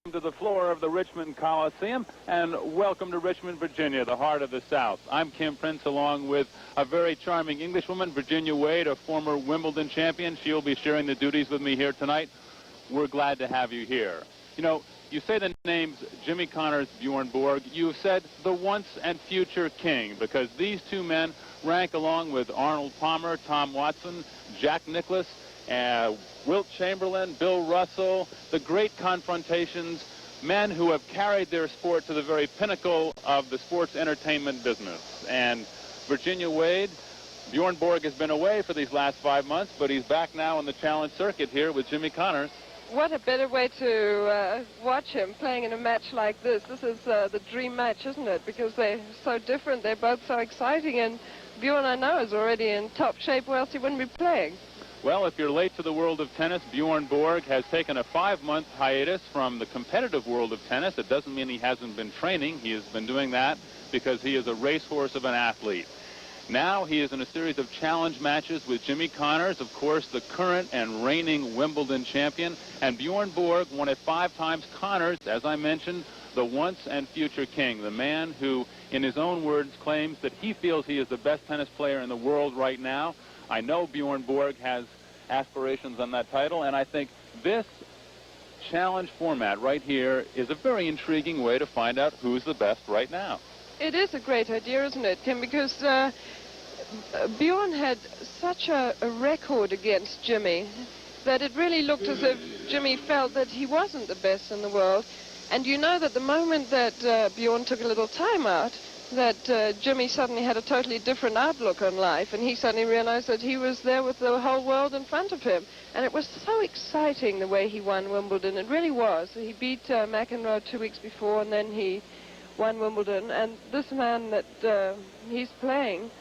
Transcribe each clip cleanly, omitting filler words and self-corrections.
To the floor of the Richmond Coliseum, and welcome to Richmond, Virginia, the heart of the South. I'm Kim Prince, along with a very charming Englishwoman, Virginia Wade, a former Wimbledon champion. She'll be sharing the duties with me here tonight. We're glad to have you here. You know, you say the names Jimmy Connors, Bjorn Borg. You've said the once and future king, because these two men rank along with Arnold Palmer, Tom Watson, Jack Nicklaus, Wilt Chamberlain, Bill Russell, the great confrontations, men who have carried their sport to the very pinnacle of the sports entertainment business. And Virginia Wade, Bjorn Borg has been away for these last 5 months, but he's back now on the challenge circuit here with Jimmy Connors. What a better way to watch him playing in a match like this. This is the dream match, isn't it? Because they're so different, they're both so exciting, and Bjorn, I know, is already in top shape, or else he wouldn't be playing. Well, if you're late to the world of tennis, Bjorn Borg has taken a 5-month hiatus from the competitive world of tennis. It doesn't mean he hasn't been training. He has been doing that because he is a racehorse of an athlete. Now he is in a series of challenge matches with Jimmy Connors, of course, the current and reigning Wimbledon champion. And Bjorn Borg won it 5 times. Connors, as I mentioned, the once and future king, the man who, in his own words, claims that he feels he is the best tennis player in the world right now. I know Bjorn Borg has aspirations on that title, and I think this challenge format right here is a very intriguing way to find out who's the best right now. It is a great idea, isn't it, Kim? Because Bjorn had such a record against Jimmy that it really looked as if Jimmy felt that he wasn't the best in the world. And you know that the moment that Bjorn took a little time out, that Jimmy suddenly had a totally different outlook on life, and he suddenly realized that he was there with the whole world in front of him. And it was so exciting the way he won Wimbledon. It really was. He beat McEnroe 2 weeks before, and then he won Wimbledon. And this man that he's playing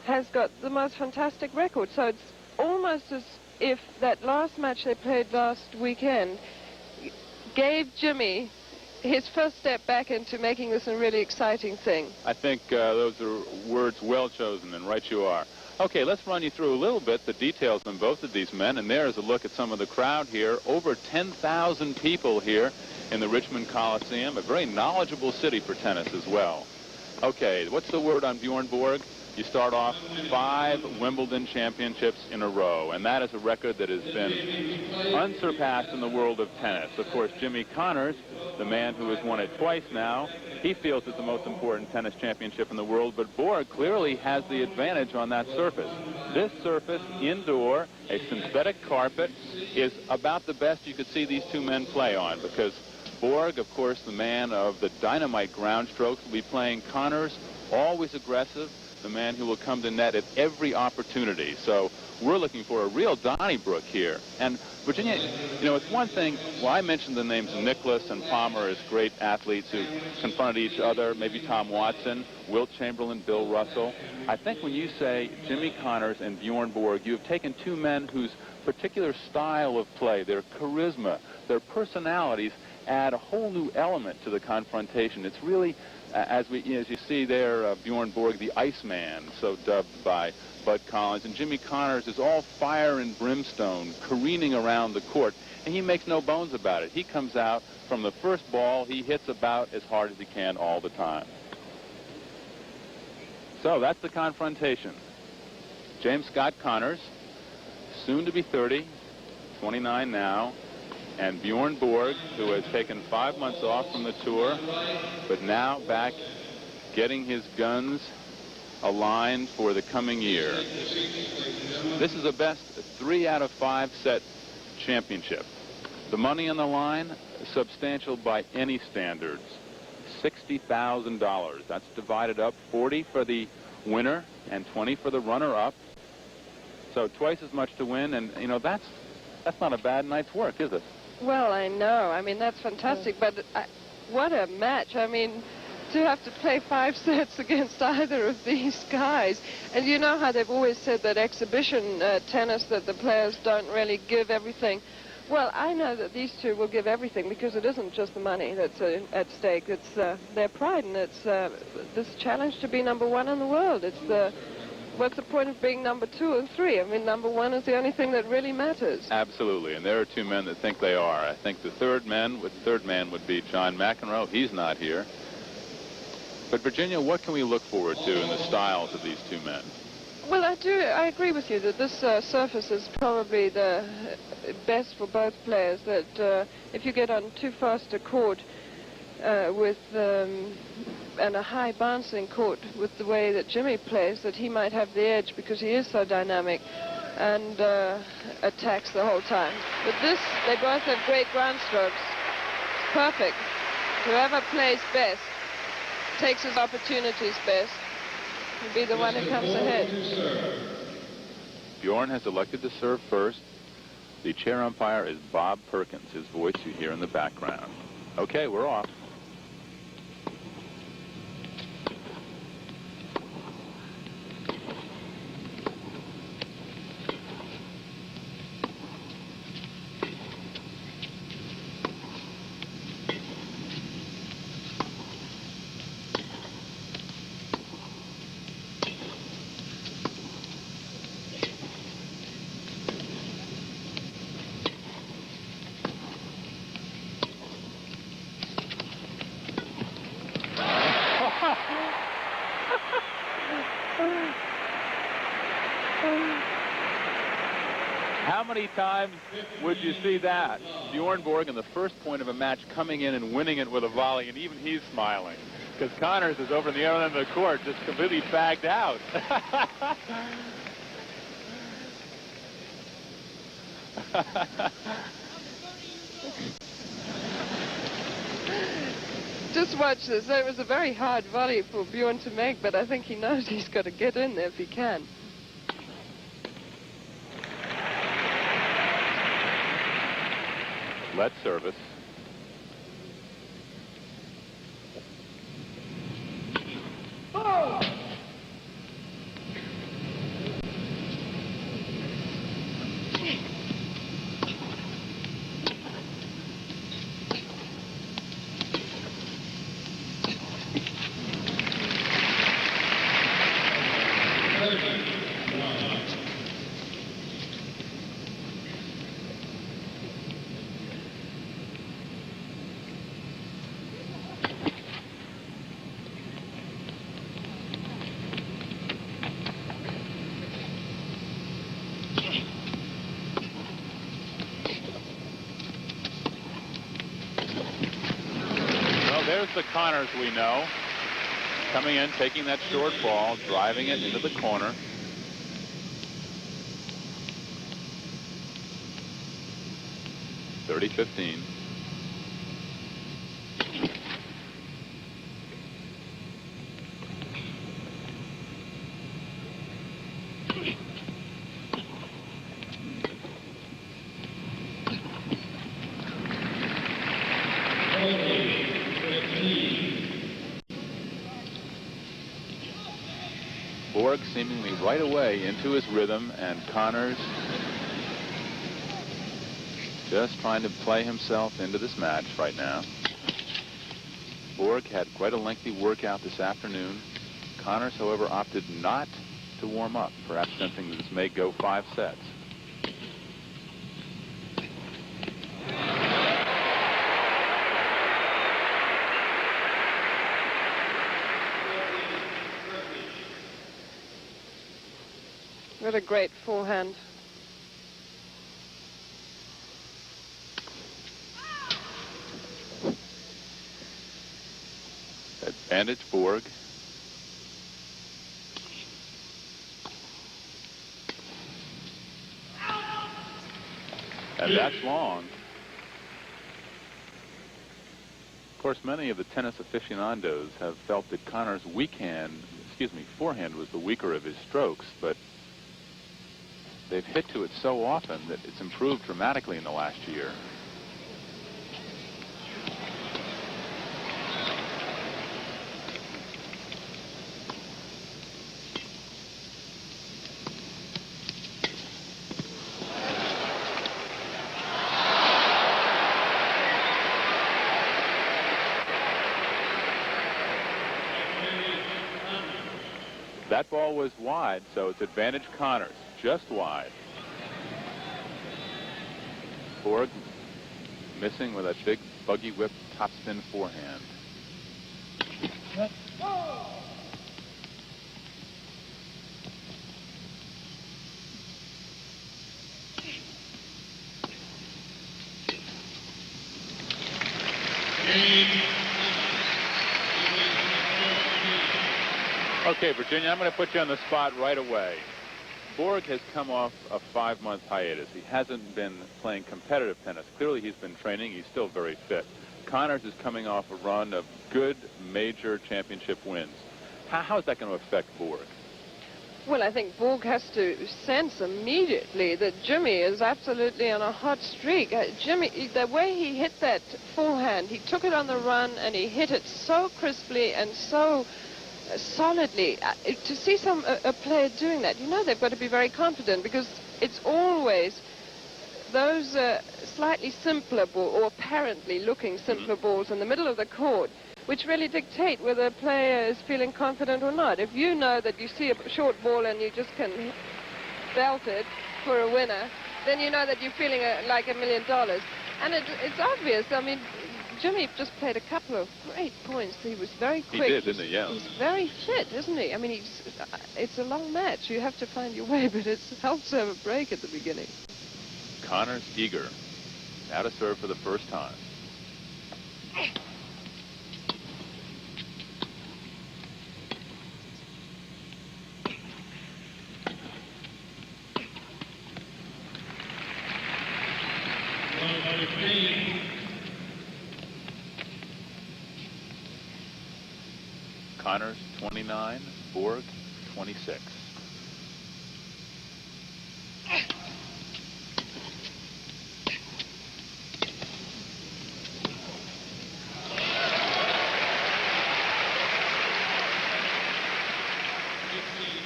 has got the most fantastic record. So it's almost as if that last match they played last weekend gave Jimmy his first step back into making this a really exciting thing. I think those are words well chosen, and right you are. Okay, let's run you through a little bit the details on both of these men, and there's a look at some of the crowd here. Over 10,000 people here in the Richmond Coliseum, a very knowledgeable city for tennis as well. Okay, what's the word on Bjorn Borg? You start off 5 Wimbledon championships in a row, and that is a record that has been unsurpassed in the world of tennis. Of course, Jimmy Connors, the man who has won it twice now, he feels it's the most important tennis championship in the world, but Borg clearly has the advantage on that surface. This surface, indoor, a synthetic carpet, is about the best you could see these two men play on, because Borg, of course, the man of the dynamite ground strokes, will be playing Connors, always aggressive, the man who will come to net at every opportunity. So we're looking for a real Donnybrook here. And Virginia, you know, it's one thing, well, I mentioned the names Nicklaus and Palmer as great athletes who confronted each other, maybe Tom Watson, Wilt Chamberlain, Bill Russell. I think when you say Jimmy Connors and Bjorn Borg, you have taken two men whose particular style of play, their charisma, their personalities, add a whole new element to the confrontation. It's really, as you see there, Bjorn Borg, the Iceman, so dubbed by Bud Collins, and Jimmy Connors is all fire and brimstone, careening around the court, and he makes no bones about it. He comes out from the first ball, he hits about as hard as he can all the time. So that's the confrontation. James Scott Connors, soon to be 30, 29 now, and Bjorn Borg, who has taken 5 months off from the tour, but now back getting his guns aligned for the coming year. This is a best 3 out of 5 set championship. The money on the line, substantial by any standards. $60,000. That's divided up, 40 for the winner and 20 for the runner-up. So twice as much to win, and you know, that's not a bad night's work, is it? Well, I know. I mean, that's fantastic, but what a match. I mean, to have to play 5 sets against either of these guys. And you know how they've always said that exhibition tennis, that the players don't really give everything. Well, I know that these two will give everything, because it isn't just the money that's at stake. It's their pride, and it's this challenge to be #1 in the world. It's the what's the point of being number 2 and 3? I mean, number 1 is the only thing that really matters. Absolutely, and there are two men that think they are. I think the third man would be John McEnroe. He's not here. But Virginia, what can we look forward to in the styles of these two men? Well, I agree with you that this surface is probably the best for both players. That if you get on too fast a court and a high bouncing court with the way that Jimmy plays, that he might have the edge because he is so dynamic and attacks the whole time. But this, they both have great ground strokes. It's perfect. Whoever plays best, takes his opportunities best, will be the one who comes ahead. Bjorn has elected to serve first. The chair umpire is Bob Perkins, his voice you hear in the background. Okay, we're off. How many times would you see that? Bjorn Borg in the first point of a match coming in and winning it with a volley, and even he's smiling. Because Connors is over in the other end of the court, just completely fagged out. Just watch this. That was a very hard volley for Bjorn to make, but I think he knows he's got to get in there if he can. Let service. Oh! There's the Connors we know. Coming in, taking that short ball, driving it into the corner. .30-15. Borg seemingly right away into his rhythm, and Connors just trying to play himself into this match right now. Borg had quite a lengthy workout this afternoon. Connors, however, opted not to warm up, perhaps sensing that this may go 5 sets. What a great forehand. Advantage Borg. And that's long. Of course, many of the tennis aficionados have felt that Connors' forehand was the weaker of his strokes, but they've hit to it so often that it's improved dramatically in the last year. That ball was wide, so it's advantage Connors. Just wide. Borg missing with that big buggy whip topspin forehand. Okay, Virginia, I'm going to put you on the spot right away. Borg has come off a 5-month hiatus. He hasn't been playing competitive tennis. Clearly, he's been training. He's still very fit. Connors is coming off a run of good major championship wins. How is that going to affect Borg? Well, I think Borg has to sense immediately that Jimmy is absolutely on a hot streak. Jimmy, the way he hit that forehand, he took it on the run and he hit it so crisply and so solidly. To see a player doing that, you know they've got to be very confident, because it's always those slightly simpler balls, or apparently looking simpler balls in the middle of the court, which really dictate whether a player is feeling confident or not. If you know that you see a short ball and you just can belt it for a winner, then you know that you're feeling like $1 million. And it's obvious. I mean, Jimmy just played a couple of great points. He was very quick. He did, didn't he? Yeah. He's very fit, isn't he? I mean, it's a long match. You have to find your way, but it helps to have a break at the beginning. Connors eager. Now to serve for the first time. Connors 29, Borg 26.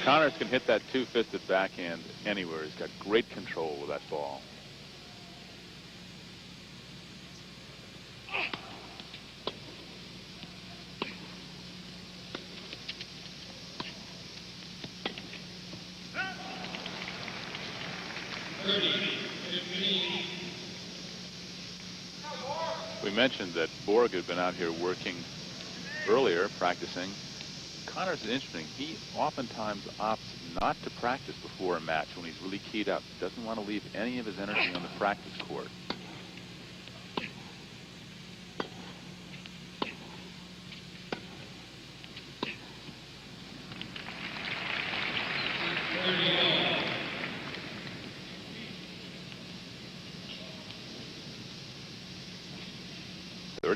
Connors can hit that two-fisted backhand anywhere. He's got great control with that ball. We mentioned that Borg had been out here working earlier, practicing. Connors is interesting. He oftentimes opts not to practice before a match when he's really keyed up. Doesn't want to leave any of his energy on the practice court.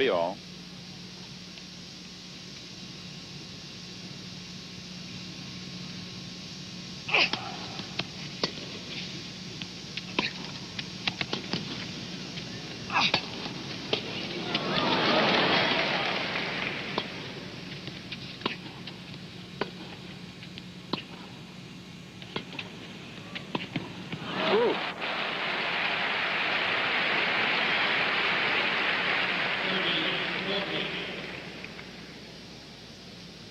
All.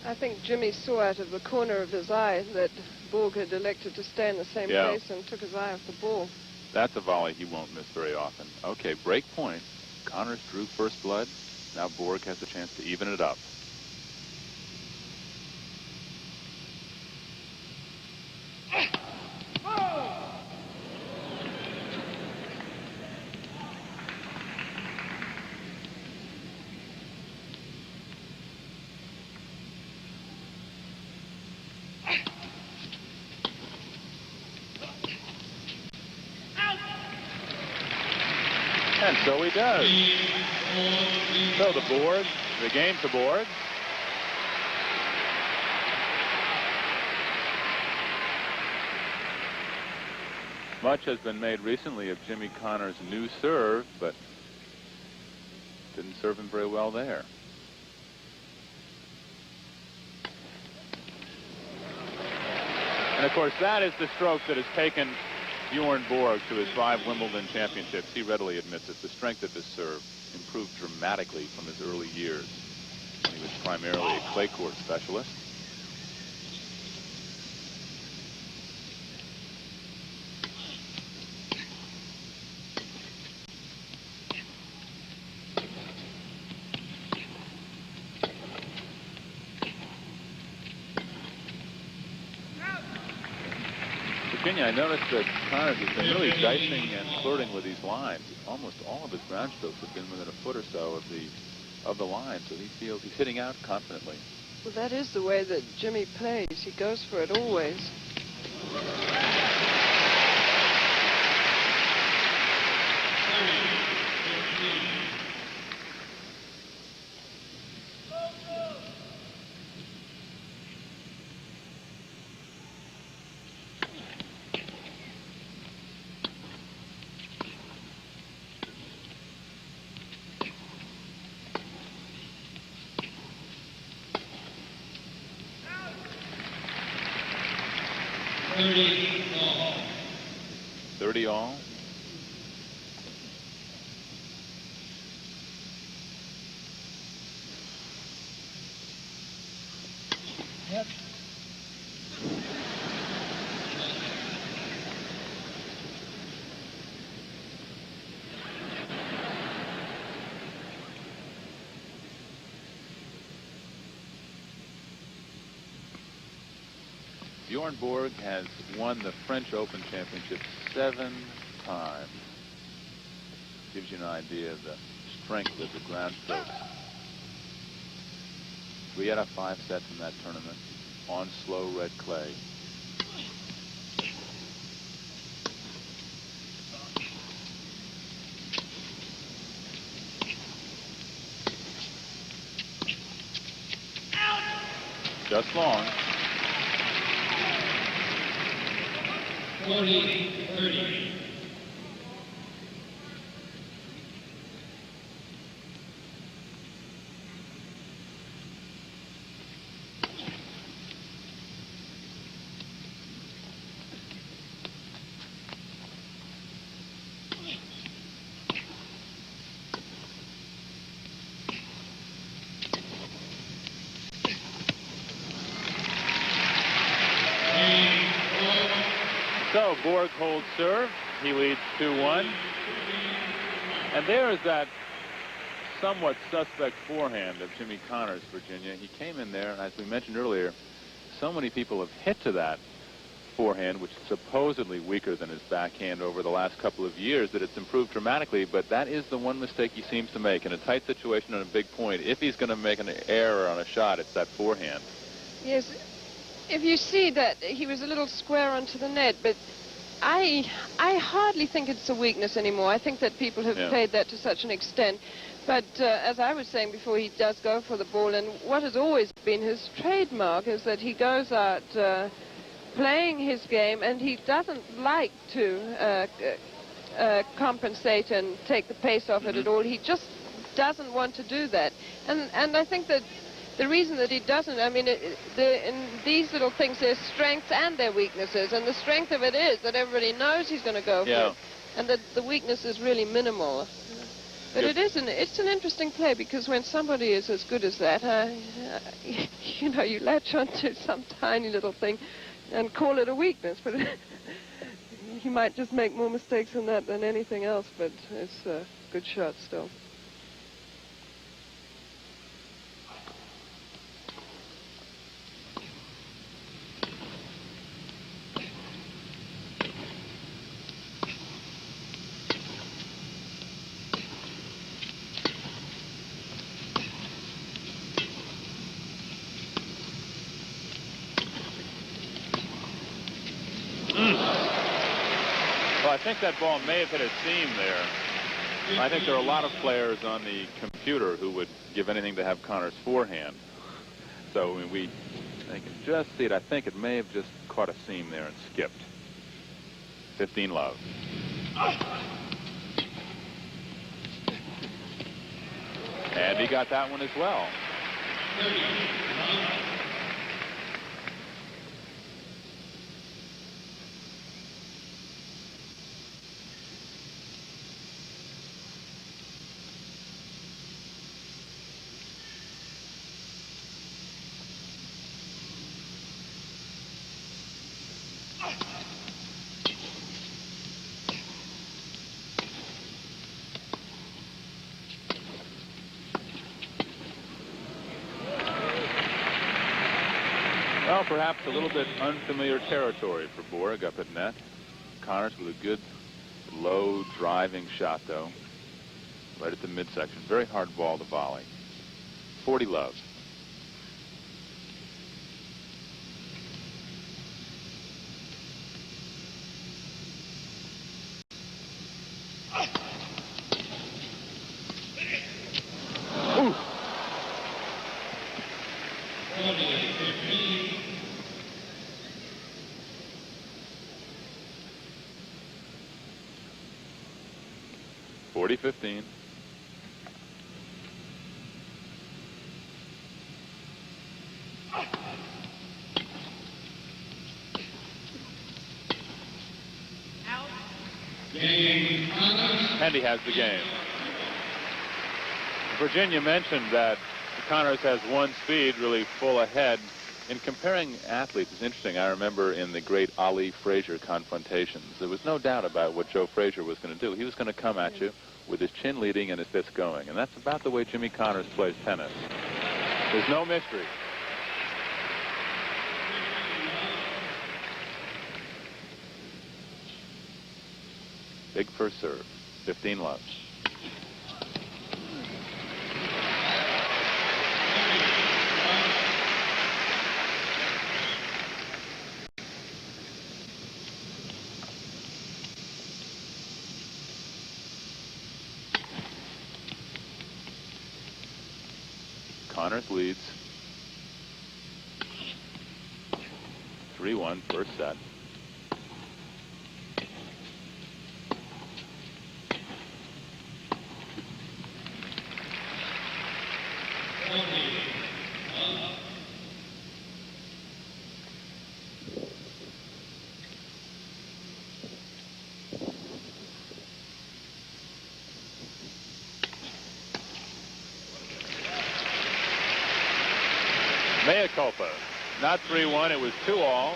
I think Jimmy saw out of the corner of his eye that Borg had elected to stay in the same place and took his eye off the ball. That's a volley he won't miss very often. Okay, break point. Connors drew first blood. Now Borg has a chance to even it up. And so he does. So the game to Borg. Much has been made recently of Jimmy Connors' new serve, but didn't serve him very well there. And of course, that is the stroke that has taken Bjorn Borg to his 5 Wimbledon championships. He readily admits it. The strength of his serve improved dramatically from his early years when he was primarily a clay court specialist. Virginia, I noticed that Connors has been really dicing and flirting with these lines. Almost all of his ground strokes have been within a foot or so of the line, so he feels he's hitting out confidently. Well, that is the way that Jimmy plays. He goes for it always. All. 30 all. Yep. Bjorn Borg has won the French Open Championship 7 times. Gives you an idea of the strength of the ground strokes. 3 out of 5 sets in that tournament on slow red clay. Just long. 40-30. So Borg holds serve. He leads 2-1. And there is that somewhat suspect forehand of Jimmy Connors, Virginia. He came in there, and as we mentioned earlier, so many people have hit to that forehand, which is supposedly weaker than his backhand over the last couple of years, that it's improved dramatically. But that is the one mistake he seems to make in a tight situation on a big point. If he's going to make an error on a shot, it's that forehand. Yes. If you see that he was a little square onto the net, but I hardly think it's a weakness anymore. I think that people have played that to such an extent. But as I was saying before, he does go for the ball, and what has always been his trademark is that he goes out playing his game, and he doesn't like to compensate and take the pace off it at all. He just doesn't want to do that. And I think that the reason that he doesn't, I mean, in these little things, there's strengths and their weaknesses. And the strength of it is that everybody knows he's going to go for it. And that the weakness is really minimal. But it's an interesting play, because when somebody is as good as that, you know, you latch onto some tiny little thing and call it a weakness. But he might just make more mistakes in that than anything else. But it's a good shot still. Well, I think that ball may have hit a seam there. I think there are a lot of players on the computer who would give anything to have Connor's forehand. So I mean, I can just see it. I think it may have just caught a seam there and skipped. 15 love. And he got that one as well. Well, perhaps a little bit unfamiliar territory for Borg up at net. Connors with a good low driving shot, though, right at the midsection. Very hard ball to volley. 40 love. Ooh. 40-15. And he has the game. Virginia mentioned that Connors has one speed, really full ahead. In comparing athletes, it's interesting. I remember in the great Ali Frazier confrontations, there was no doubt about what Joe Frazier was going to do. He was going to come at you with his chin leading and his fists going. And that's about the way Jimmy Connors plays tennis. There's no mystery. Big first serve. 15 love. Connors leads 3-1 first set. Mea culpa. Not 3-1, it was 2-all.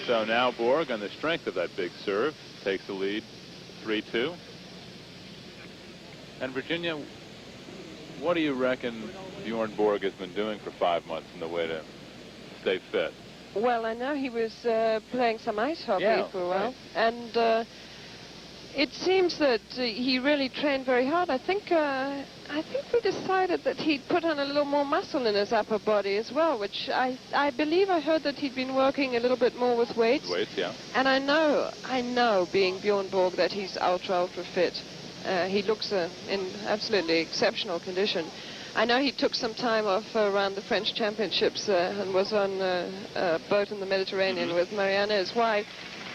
So now Borg, on the strength of that big serve, takes the lead 3-2. And Virginia, what do you reckon Bjorn Borg has been doing for 5 months in the way to stay fit? Well, I know he was playing some ice hockey for a while. Right. And it seems that he really trained very hard. I think we decided that he'd put on a little more muscle in his upper body as well, which I believe I heard that he'd been working a little bit more with weights. Weights, yeah. And I know, being Bjorn Borg, that he's ultra fit. He looks in absolutely exceptional condition. I know he took some time off around the French Championships and was on a boat in the Mediterranean with Mariana, his wife.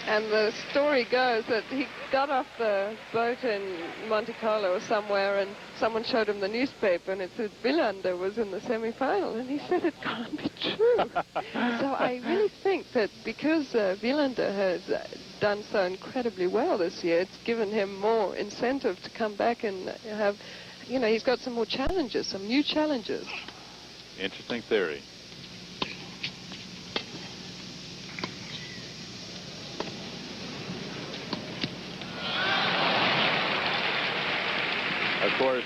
And the story goes that he got off the boat in Monte Carlo or somewhere, and someone showed him the newspaper, and it said Wilander was in the semi-final, and he said it can't be true. So I really think that because Wilander has done so incredibly well this year, it's given him more incentive to come back and have, you know, he's got some more challenges, some new challenges. Interesting theory. Of course,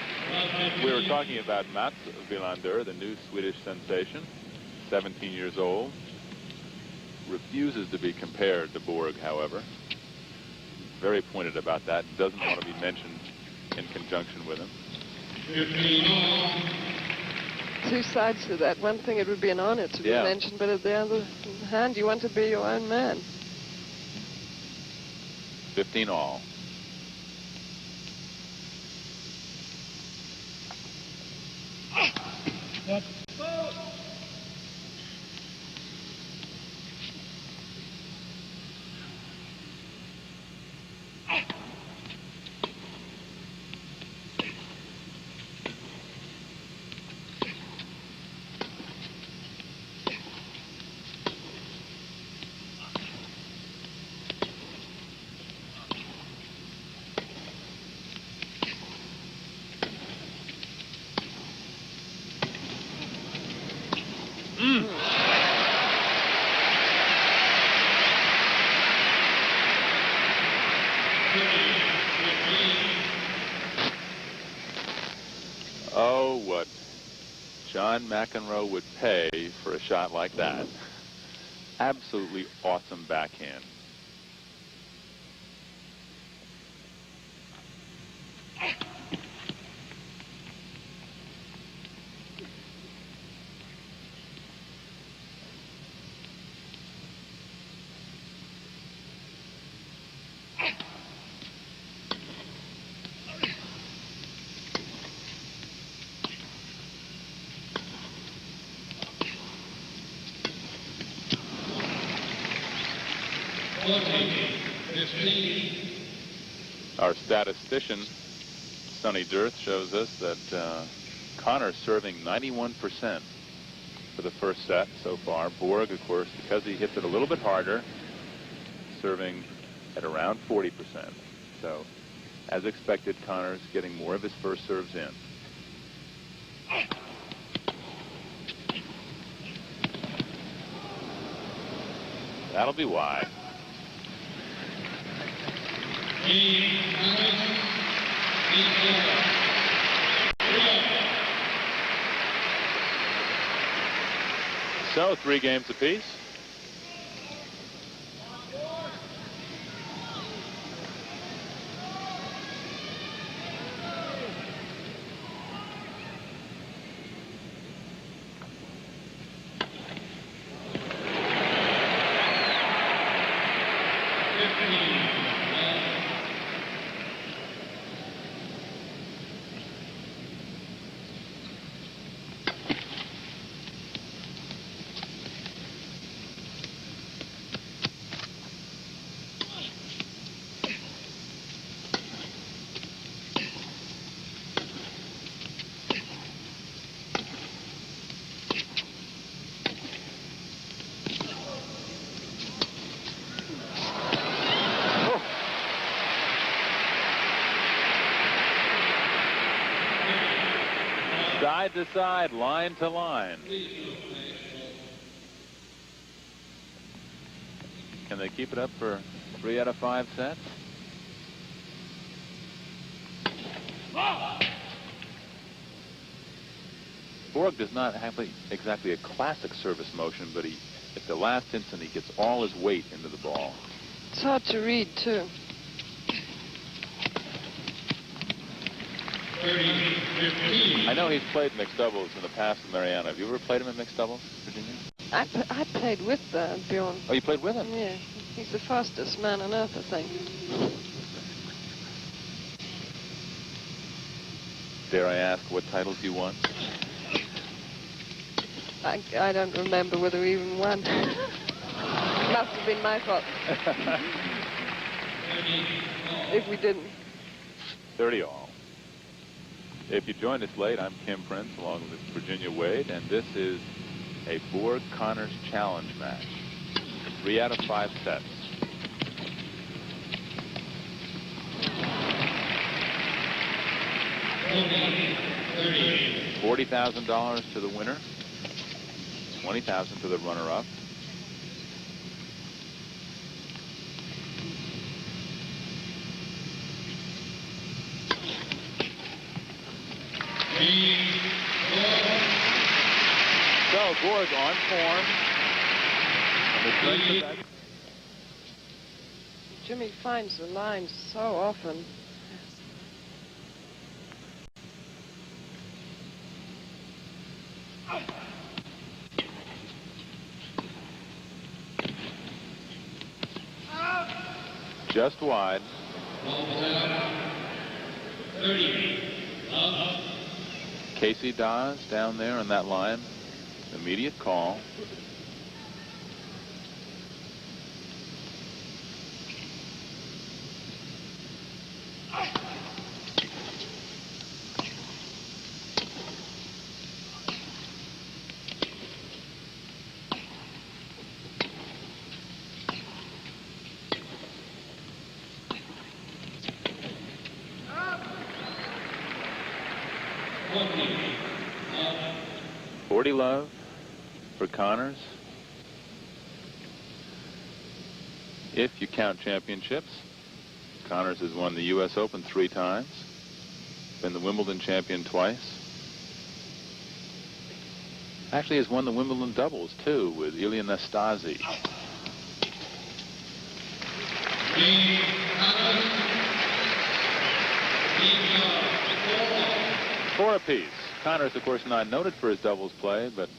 we were talking about Mats Wilander, the new Swedish sensation, 17 years old. Refuses to be compared to Borg, however. Very pointed about that. Doesn't want to be mentioned in conjunction with him. Two sides to that. One thing, it would be an honor to be mentioned, but at the other hand, you want to be your own man. 15-all. Yep. Glenn McEnroe would pay for a shot like that. Absolutely awesome backhand. Our statistician, Sonny Dirth, shows us that Connor's serving 91% for the first set so far. Borg, of course, because he hits it a little bit harder, serving at around 40%. So, as expected, Connor's getting more of his first serves in. That'll be wide. So 3 games apiece. Side to side, line to line. Can they keep it up for 3 out of 5 sets? Borg does not have exactly a classic service motion, but at the last instant, he gets all his weight into the ball. It's hard to read, too. 30-15. I know he's played mixed doubles in the past with Mariana. Have you ever played him in mixed doubles, Virginia? I played with Bjorn. Oh, you played with him? Yeah. He's the fastest man on earth, I think. Dare I ask what titles you won? I don't remember whether we even won. Must have been my fault. If we didn't. 30 all. If you joined us late, I'm Kim Prince along with Virginia Wade, and this is a Borg Connors challenge match. 3 out of 5 sets. $40,000 to the winner, $20,000 to the runner-up. So Borg on form. Jimmy finds the lines so often. Just wide. 30. Casey Dawes down there on that line. Immediate call. $40 love for Connors. If you count championships, Connors has won the U.S. Open 3 times, been the Wimbledon champion twice, Actually has won the Wimbledon doubles, too, with Ilya Nastase. Four apiece. Connors, of course, not noted for his doubles play, but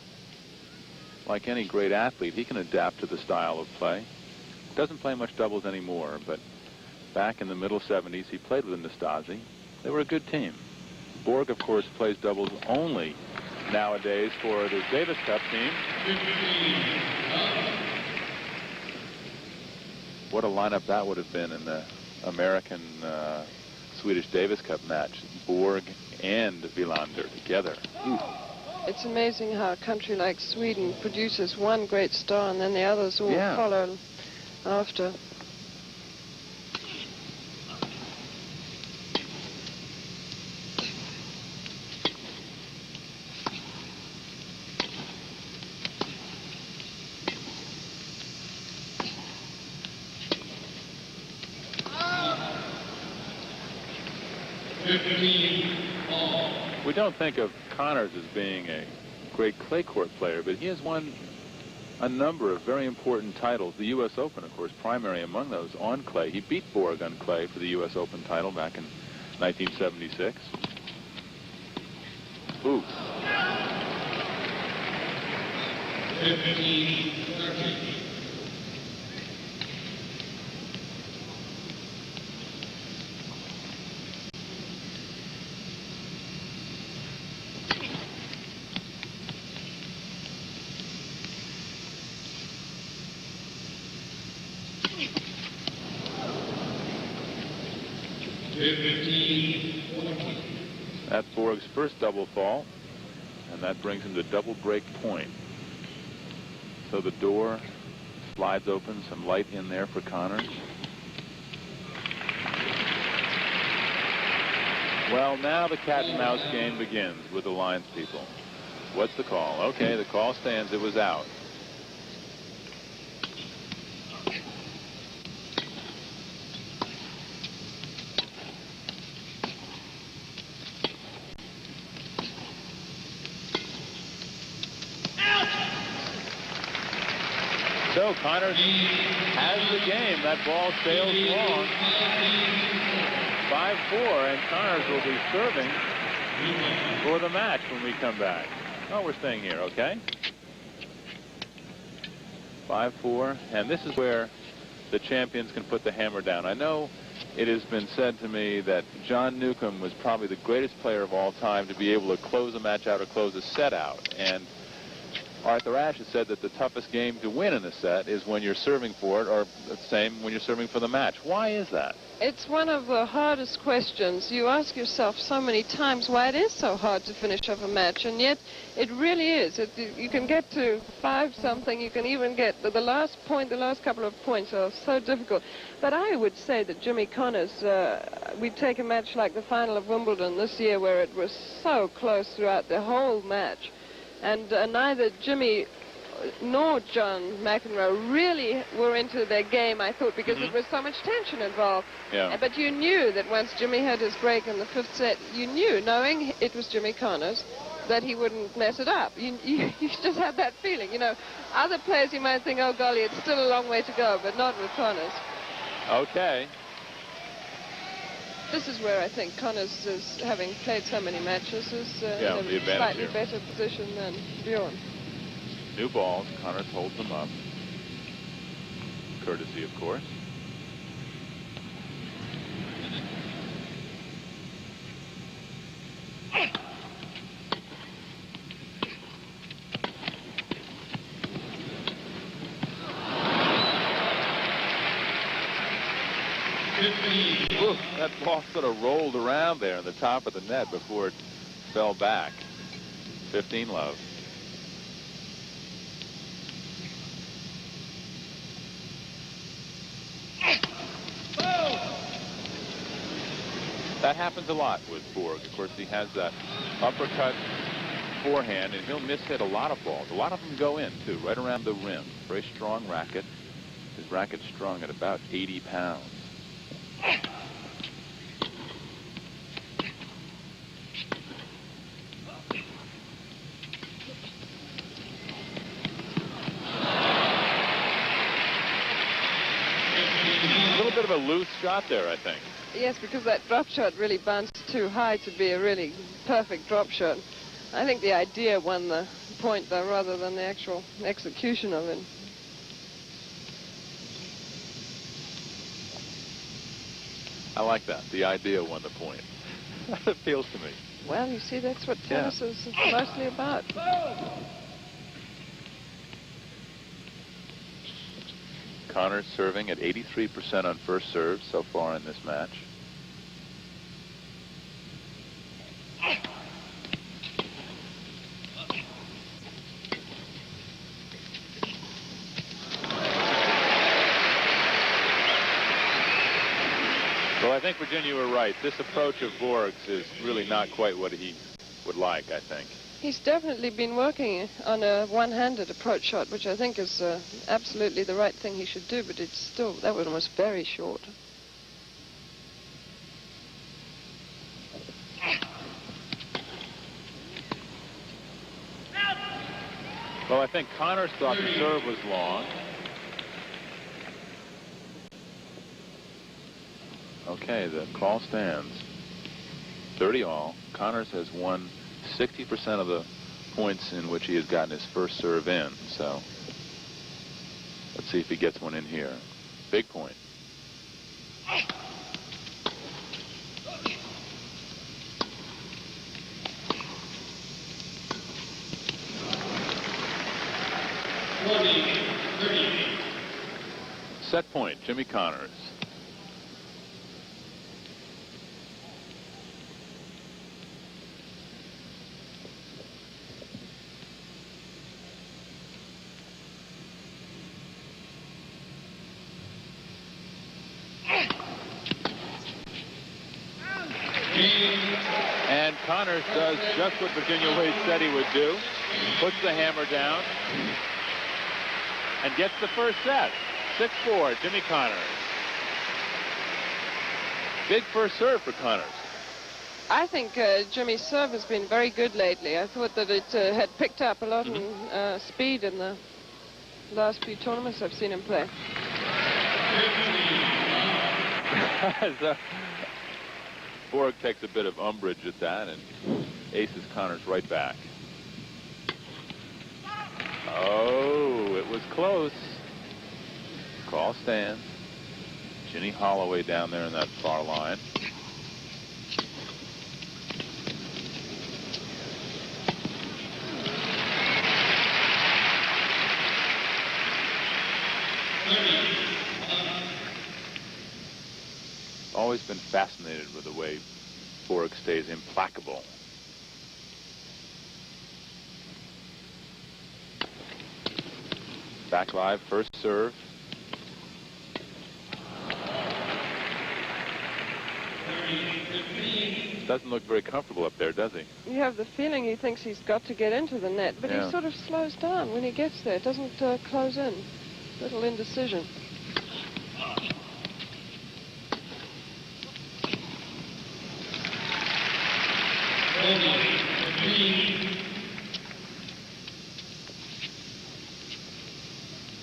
like any great athlete, he can adapt to the style of play. Doesn't play much doubles anymore, but back in the middle 70s, he played with Nastase. They were a good team. Borg, of course, plays doubles only nowadays for the Davis Cup team. What a lineup that would have been in the American Swedish Davis Cup match. Borg and Wilander together. Ooh. It's amazing how a country like Sweden produces one great star and then the others all follow after. We don't think of Connors as being a great clay court player, but he has won a number of very important titles. The U.S. Open, of course, primary among those on clay. He beat Borg on clay for the U.S. Open title back in 1976. Ooh. 15-13. That's Borg's first double fall, and that brings him to double break point. So the door slides open, some light in there for Connors. Well, now the cat and mouse game begins with the lines people. What's the call? Okay, the call stands. It was out. So Connors has the game. That ball sails long. 5-4, and Connors will be serving for the match when we come back. Oh, we're staying here, okay? 5-4, and this is where the champions can put the hammer down. I know it has been said to me that John Newcomb was probably the greatest player of all time to be able to close a match out or close a set out. And Arthur Ashe has said that the toughest game to win in a set is when you're serving for it, or the same when you're serving for the match. Why is that? It's one of the hardest questions. You ask yourself so many times why it is so hard to finish off a match, and yet it really is. You can get to 5-something, you can even get the last point, the last couple of points are so difficult. But I would say that Jimmy Connors, we'd take a match like the final of Wimbledon this year where it was so close throughout the whole match. And neither Jimmy nor John McEnroe really were into their game, I thought, because there was so much tension involved. Yeah. But you knew that once Jimmy had his break in the fifth set, you knew, knowing it was Jimmy Connors, that he wouldn't mess it up. You just had that feeling. You know, other players you might think, oh, golly, it's still a long way to go, but not with Connors. Okay. This is where I think Connors, is, having played so many matches, is in a slightly better position than Bjorn. New balls. Connors holds them up. Courtesy, of course. Oof, that ball sort of rolled around there in the top of the net before it fell back. 15 love. That happens a lot with Borg. Of course, he has that uppercut forehand, and he'll miss-hit a lot of balls. A lot of them go in, too, right around the rim. Very strong racket. His racket's strung at about 80 pounds. of a loose shot there, I think. Yes, because that drop shot really bounced too high to be a really perfect drop shot. I think the idea won the point, though, rather than the actual execution of it. I like that. The idea won the point. That appeals to me. Well, you see, that's what tennis is mostly about. Connors serving at 83% on first serve so far in this match. Well, I think, Virginia, you were right. This approach of Borg's is really not quite what he would like, I think. He's definitely been working on a one-handed approach shot, which I think is absolutely the right thing he should do, but it's still, that one was very short. Well, I think Connors thought the serve was long. Okay, the call stands. 30 all. Connors has won 60% of the points in which he has gotten his first serve in. So let's see if he gets one in here. Big point. Set point, Jimmy Connors. And Connors does just what Virginia Wade said he would do. Puts the hammer down and gets the first set. 6-4, Jimmy Connors. Big first serve for Connors. I think Jimmy's serve has been very good lately. I thought that it had picked up a lot in speed in the last few tournaments I've seen him play. So, Borg takes a bit of umbrage at that and aces Connors right back. Oh, it was close. Call stands. Ginny Holloway down there in that far line. Always been fascinated with the way Borg stays implacable. Back live, first serve. Doesn't look very comfortable up there, does he? You have the feeling he thinks he's got to get into the net, but he sort of slows down when he gets there. It doesn't close in. Little indecision.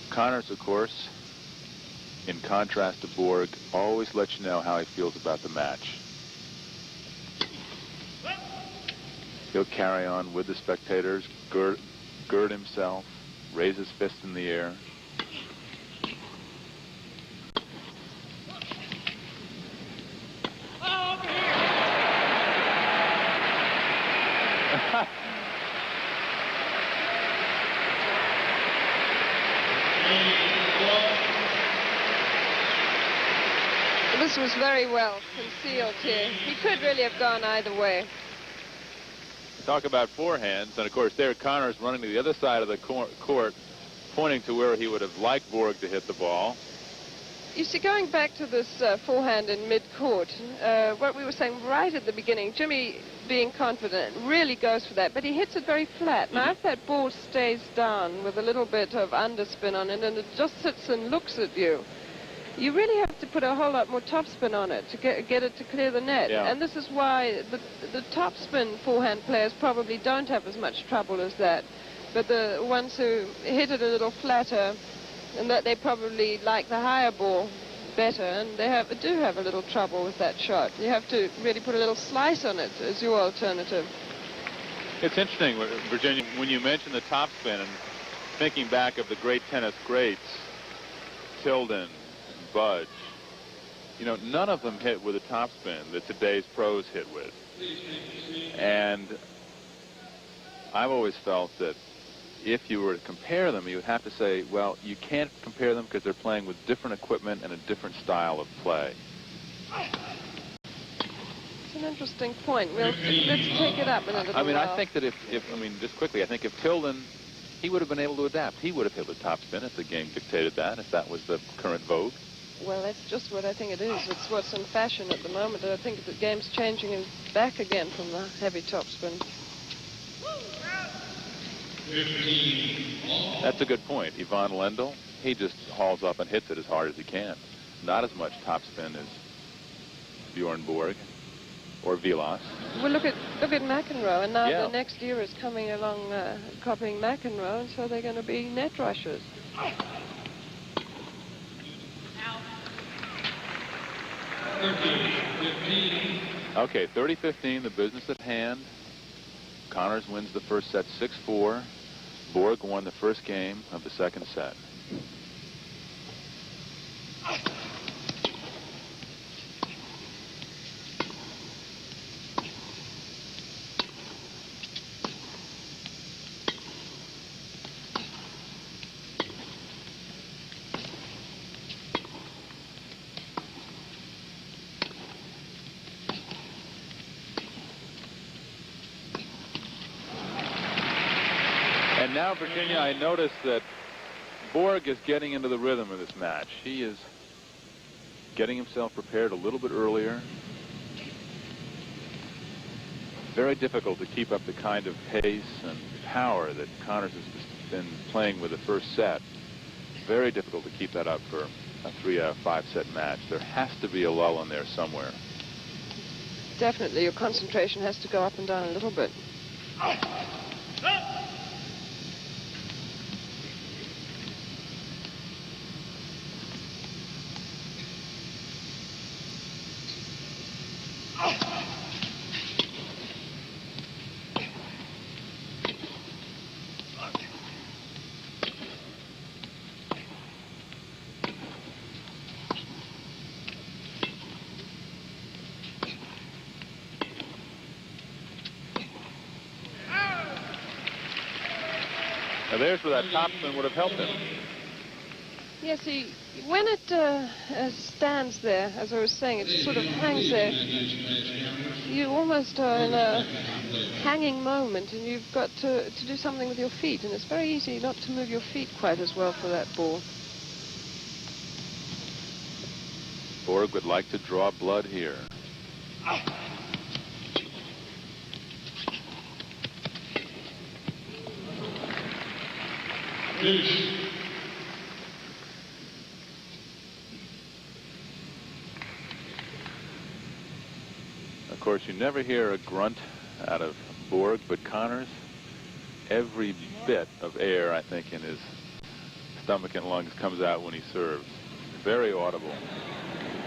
Connors, of course, in contrast to Borg, always lets you know how he feels about the match. He'll carry on with the spectators, gird himself, raise his fist in the air. This was very well concealed here. He could really have gone either way. Talk about forehands, and of course there Connors running to the other side of the court, pointing to where he would have liked Borg to hit the ball. You see, going back to this forehand in mid-court, what we were saying right at the beginning, Jimmy, being confident, really goes for that, but he hits it very flat. Now, if that ball stays down with a little bit of underspin on it and it just sits and looks at you, you really have to put a whole lot more topspin on it to get it to clear the net. Yeah. And this is why the topspin forehand players probably don't have as much trouble as that. But the ones who hit it a little flatter, and that they probably like the higher ball, better, and they do have a little trouble with that shot. You have to really put a little slice on it as your alternative. It's interesting, Virginia, when you mention the topspin and thinking back of the great tennis greats, Tilden, Budge, you know, none of them hit with a topspin that today's pros hit with. And I've always felt that if you were to compare them, you would have to say, well, you can't compare them because they're playing with different equipment and a different style of play. It's an interesting point. Let's take it up in a little I mean, while. I think that if just quickly, I think if Tilden, he would have been able to adapt. He would have hit with topspin if the game dictated that, if that was the current vogue. Well, that's just what I think it is. It's what's in fashion at the moment. I think the game's changing back again from the heavy topspin. That's a good point. Yvonne Lendl, he just hauls up and hits it as hard as he can. Not as much topspin as Bjorn Borg or Vilas. Well, look at McEnroe, and now Yeah. the next year is coming along copying McEnroe, and so they're going to be net rushers. Okay, 30-15, the business at hand. Connors wins the first set 6-4. Borg won the first game of the second set. And now, Virginia, I notice that Borg is getting into the rhythm of this match. He is getting himself prepared a little bit earlier. Very difficult to keep up the kind of pace and power that Connors has been playing with the first set. Very difficult to keep that up for a 3-5 set match. There has to be a lull in there somewhere. Definitely, your concentration has to go up and down a little bit. Now there's where that topspin would have helped him. Yes, when it stands there, as I was saying, it sort of hangs there. You almost are in a hanging moment, and you've got to do something with your feet, and it's very easy not to move your feet quite as well for that ball. Borg would like to draw blood here. Of course, you never hear a grunt out of Borg, but Connors, every bit of air, I think, in his stomach and lungs comes out when he serves. Very audible.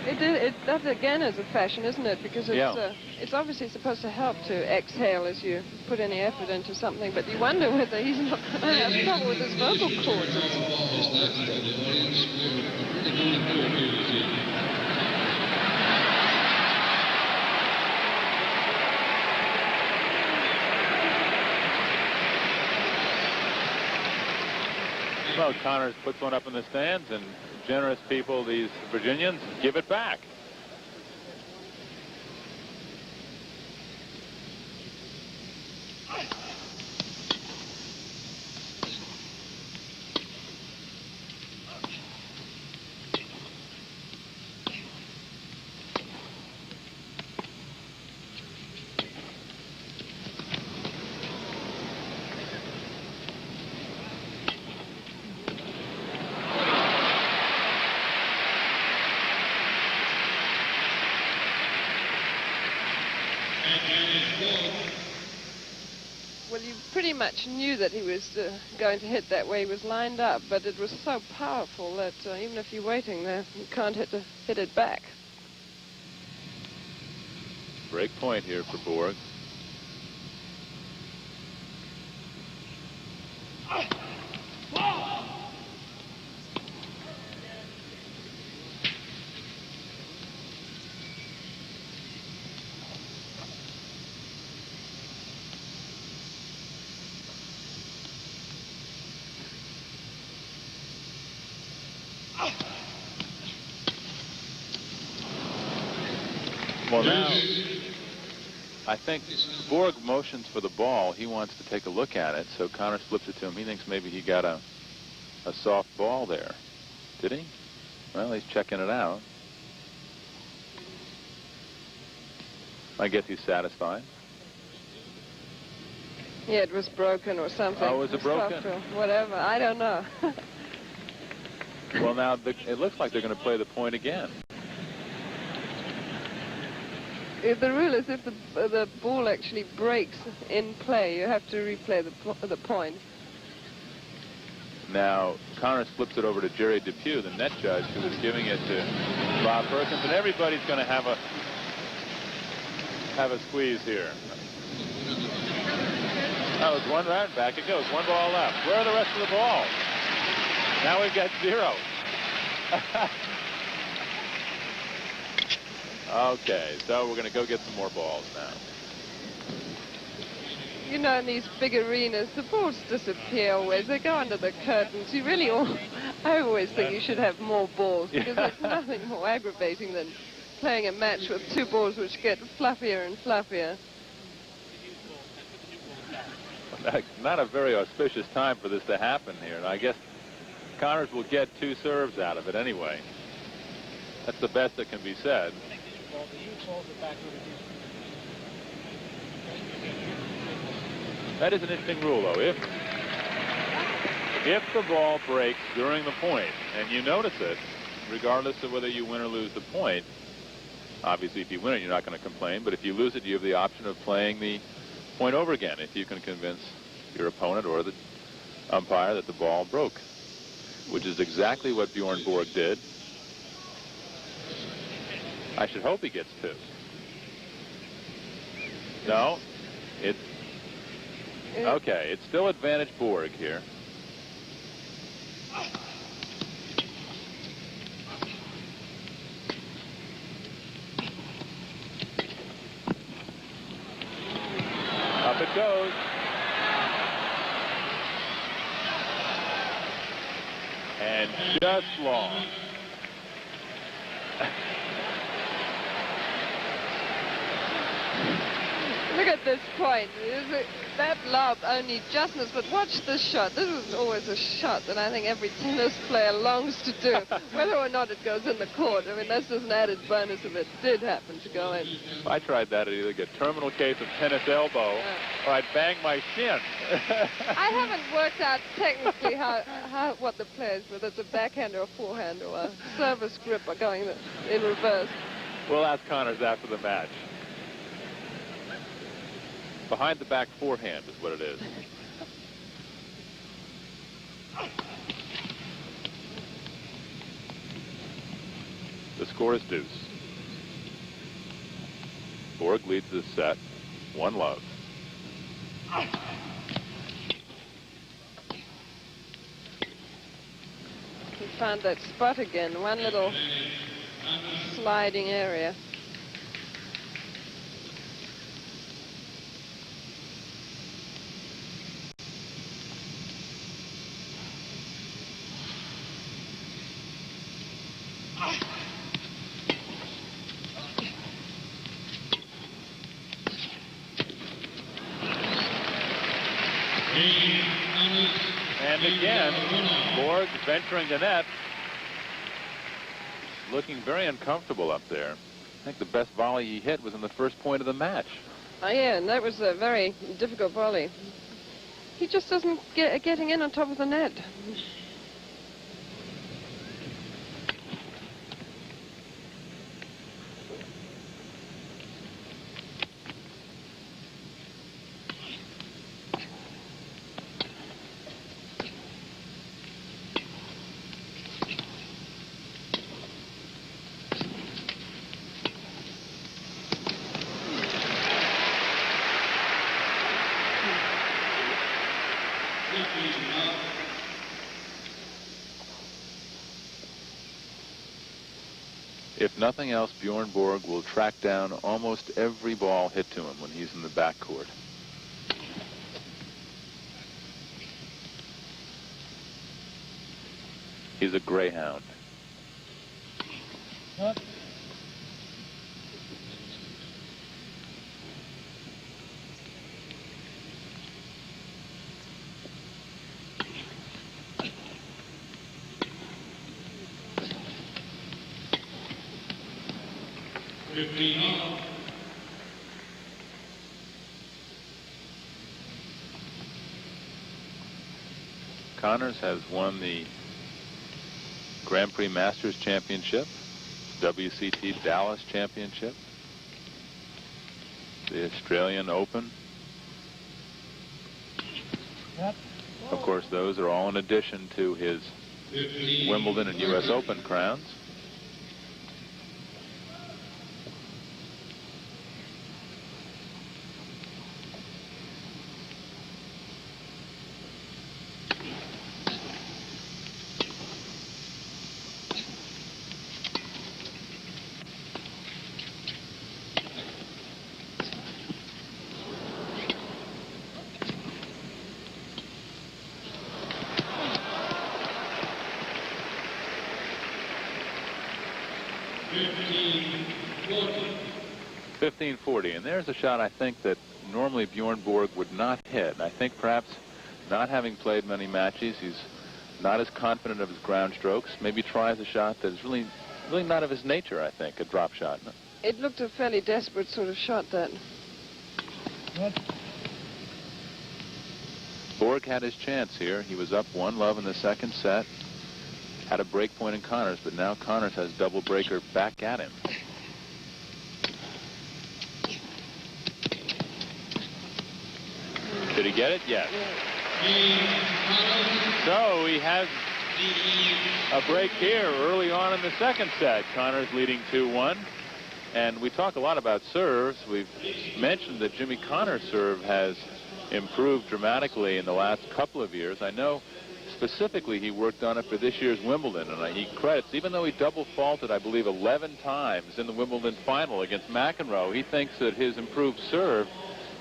That again is a fashion, isn't it? Because it's obviously supposed to help to exhale as you put any effort into something, but you wonder whether he's not going to have trouble with his vocal cords. Well, Connors puts one up in the stands, and generous people, these Virginians, give it back. Well, you pretty much knew that he was going to hit that way he was lined up, but it was so powerful that even if you're waiting there, you can't hit it back. Break point here for Borg. Well, now, I think Borg motions for the ball. He wants to take a look at it, so Connors flips it to him. He thinks maybe he got a soft ball there. Did he? Well, he's checking it out. I guess he's satisfied. Yeah, it was broken or something. Oh, was it broken? Soft or whatever. I don't know. Well, now, it looks like they're going to play the point again. The rule is if the ball actually breaks in play, you have to replay the point. Now, Connors flips it over to Jerry Depew, the net judge, who was giving it to Bob Perkins, and everybody's going to have a squeeze here. Oh, it's one round, back it goes. One ball left. Where are the rest of the balls? Now we've got 0. Okay, so we're going to go get some more balls now. You know, in these big arenas, the balls disappear always. They go under the curtains. You really I always think you should have more balls, because there's nothing more aggravating than playing a match with 2 balls which get fluffier and fluffier. Not a very auspicious time for this to happen here, and I guess Connors will get 2 serves out of it anyway. That's the best that can be said. That is an interesting rule, though. If the ball breaks during the point, and you notice it, regardless of whether you win or lose the point, obviously if you win it, you're not going to complain, but if you lose it, you have the option of playing the point over again if you can convince your opponent or the umpire that the ball broke, which is exactly what Bjorn Borg did. I should hope he gets 2. No, it's okay. It's still advantage Borg here. Up it goes. And just long. Look at this point. That lob only just missed, but watch this shot. This is always a shot that I think every tennis player longs to do, whether or not it goes in the court. I mean, that's just an added bonus if it did happen to go in. If I tried that, I'd either get terminal case of tennis elbow or I'd bang my shin. I haven't worked out technically what the players, whether it's a backhand or a forehand or a service grip are going in reverse. We'll ask Connors after the match. Behind the back forehand is what it is. The score is deuce. Borg leads this set 1-love. He found that spot again, one little sliding area. And again, Borg venturing the net, looking very uncomfortable up there. I think the best volley he hit was in the first point of the match. Oh, yeah, and that was a very difficult volley. He just doesn't getting in on top of the net. If nothing else, Bjorn Borg will track down almost every ball hit to him when he's in the backcourt. He's a greyhound. What? Connors has won the Grand Prix Masters Championship, WCT Dallas Championship, the Australian Open. Yep. Of course, those are all in addition to his Wimbledon and U.S. Open crowns. $15.40. 1540, and there's a shot I think that normally Bjorn Borg would not hit. I think perhaps not having played many matches, he's not as confident of his ground strokes. Maybe tries a shot that's really not of his nature, I think, a drop shot. It looked a fairly desperate sort of shot, that. What? Borg had his chance here. He was up 1-love in the second set. Had a break point in Connors, but now Connors has double breaker back at him. Did he get it? Yes. So he has a break here early on in the second set. Connors leading 2-1. And we talk a lot about serves. We've mentioned that Jimmy Connors' serve has improved dramatically in the last couple of years. I know specifically he worked on it for this year's Wimbledon, and he credits, even though he double faulted, I believe, 11 times in the Wimbledon final against McEnroe, he thinks that his improved serve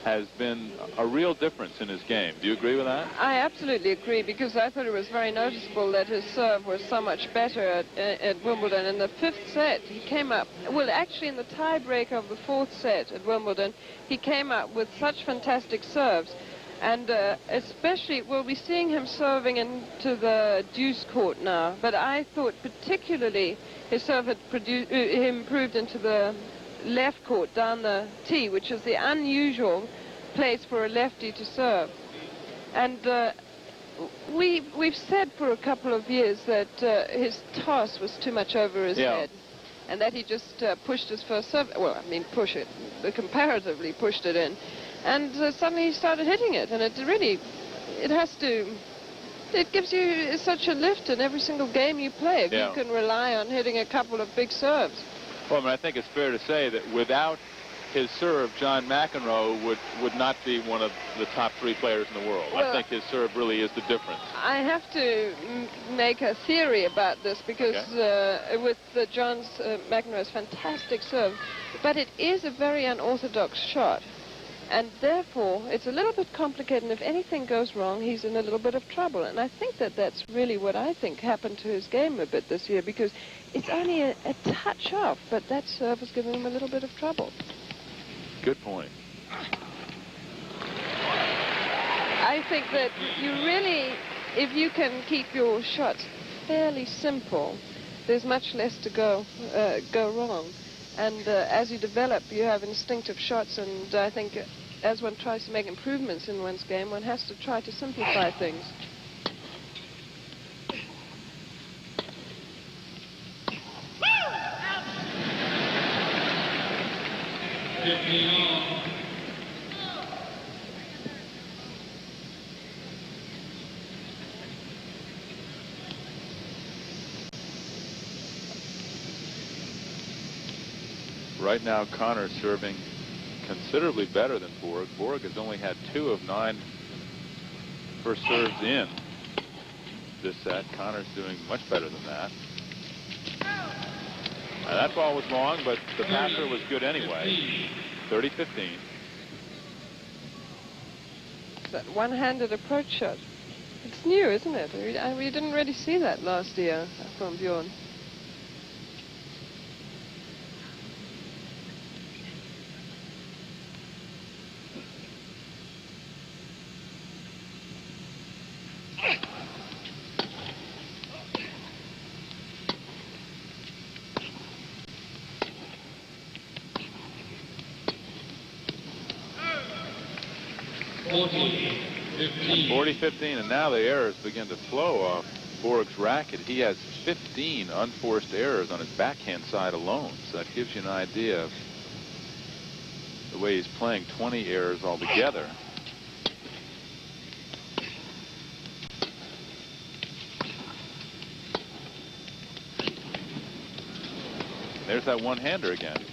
has been a real difference in his game. Do you agree with that? I absolutely agree, because I thought it was very noticeable that his serve was so much better at Wimbledon. In the fifth set, he came up, well, actually in the tiebreaker of the fourth set at Wimbledon, he came up with such fantastic serves. And especially, we'll be seeing him serving into the deuce court now. But I thought particularly his serve had improved into the left court down the tee, which is the unusual place for a lefty to serve. And we've said for a couple of years that his toss was too much over his head, and that he just pushed his first serve. Well, I mean, comparatively pushed it in. And suddenly he started hitting it, and it gives you such a lift in every single game you play if you can rely on hitting a couple of big serves. Well, I mean, I think it's fair to say that without his serve, John McEnroe would not be one of the top 3 players in the world. Well, I think his serve really is the difference. I have to make a theory about this, because with John McEnroe's fantastic serve, but it is a very unorthodox shot. And therefore, it's a little bit complicated, and if anything goes wrong, he's in a little bit of trouble. And I think that that's really what I think happened to his game a bit this year, because it's only a touch off, but that serve is giving him a little bit of trouble. Good point. I think that you really, if you can keep your shots fairly simple, there's much less to go wrong. And as you develop, you have instinctive shots, and I think as one tries to make improvements in one's game, one has to try to simplify things. Right now, Connors serving considerably better than Borg. Borg has only had 2 of 9 first serves in this set. Connors doing much better than that. That ball was long, but the passer was good anyway. 30-15. That one-handed approach shot. It's new, isn't it? We didn't really see that last year from Bjorn. Forty. 40-15, and now the errors begin to flow off Borg's racket. He has 15 unforced errors on his backhand side alone, so that gives you an idea of the way he's playing. 20 errors altogether. There's that one-hander again.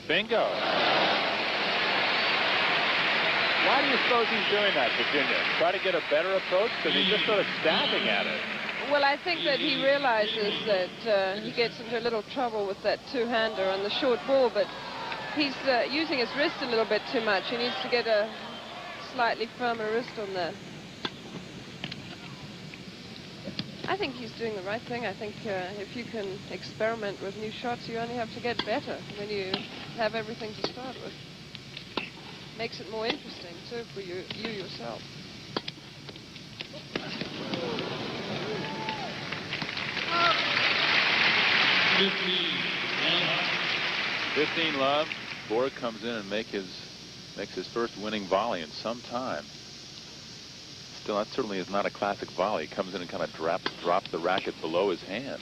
Bingo. Why do you suppose he's doing that, Virginia? Try to get a better approach? Because he's just sort of stabbing at it. Well, I think that he realizes that he gets into a little trouble with that two-hander on the short ball, but he's using his wrist a little bit too much. He needs to get a slightly firmer wrist on that. I think he's doing the right thing. I think if you can experiment with new shots, you only have to get better when you have everything to start with. Makes it more interesting, too, for you yourself. Fifteen love. Borg comes in and makes his first winning volley in some time. Still, that certainly is not a classic volley. He comes in and kind of drops the racket below his hand.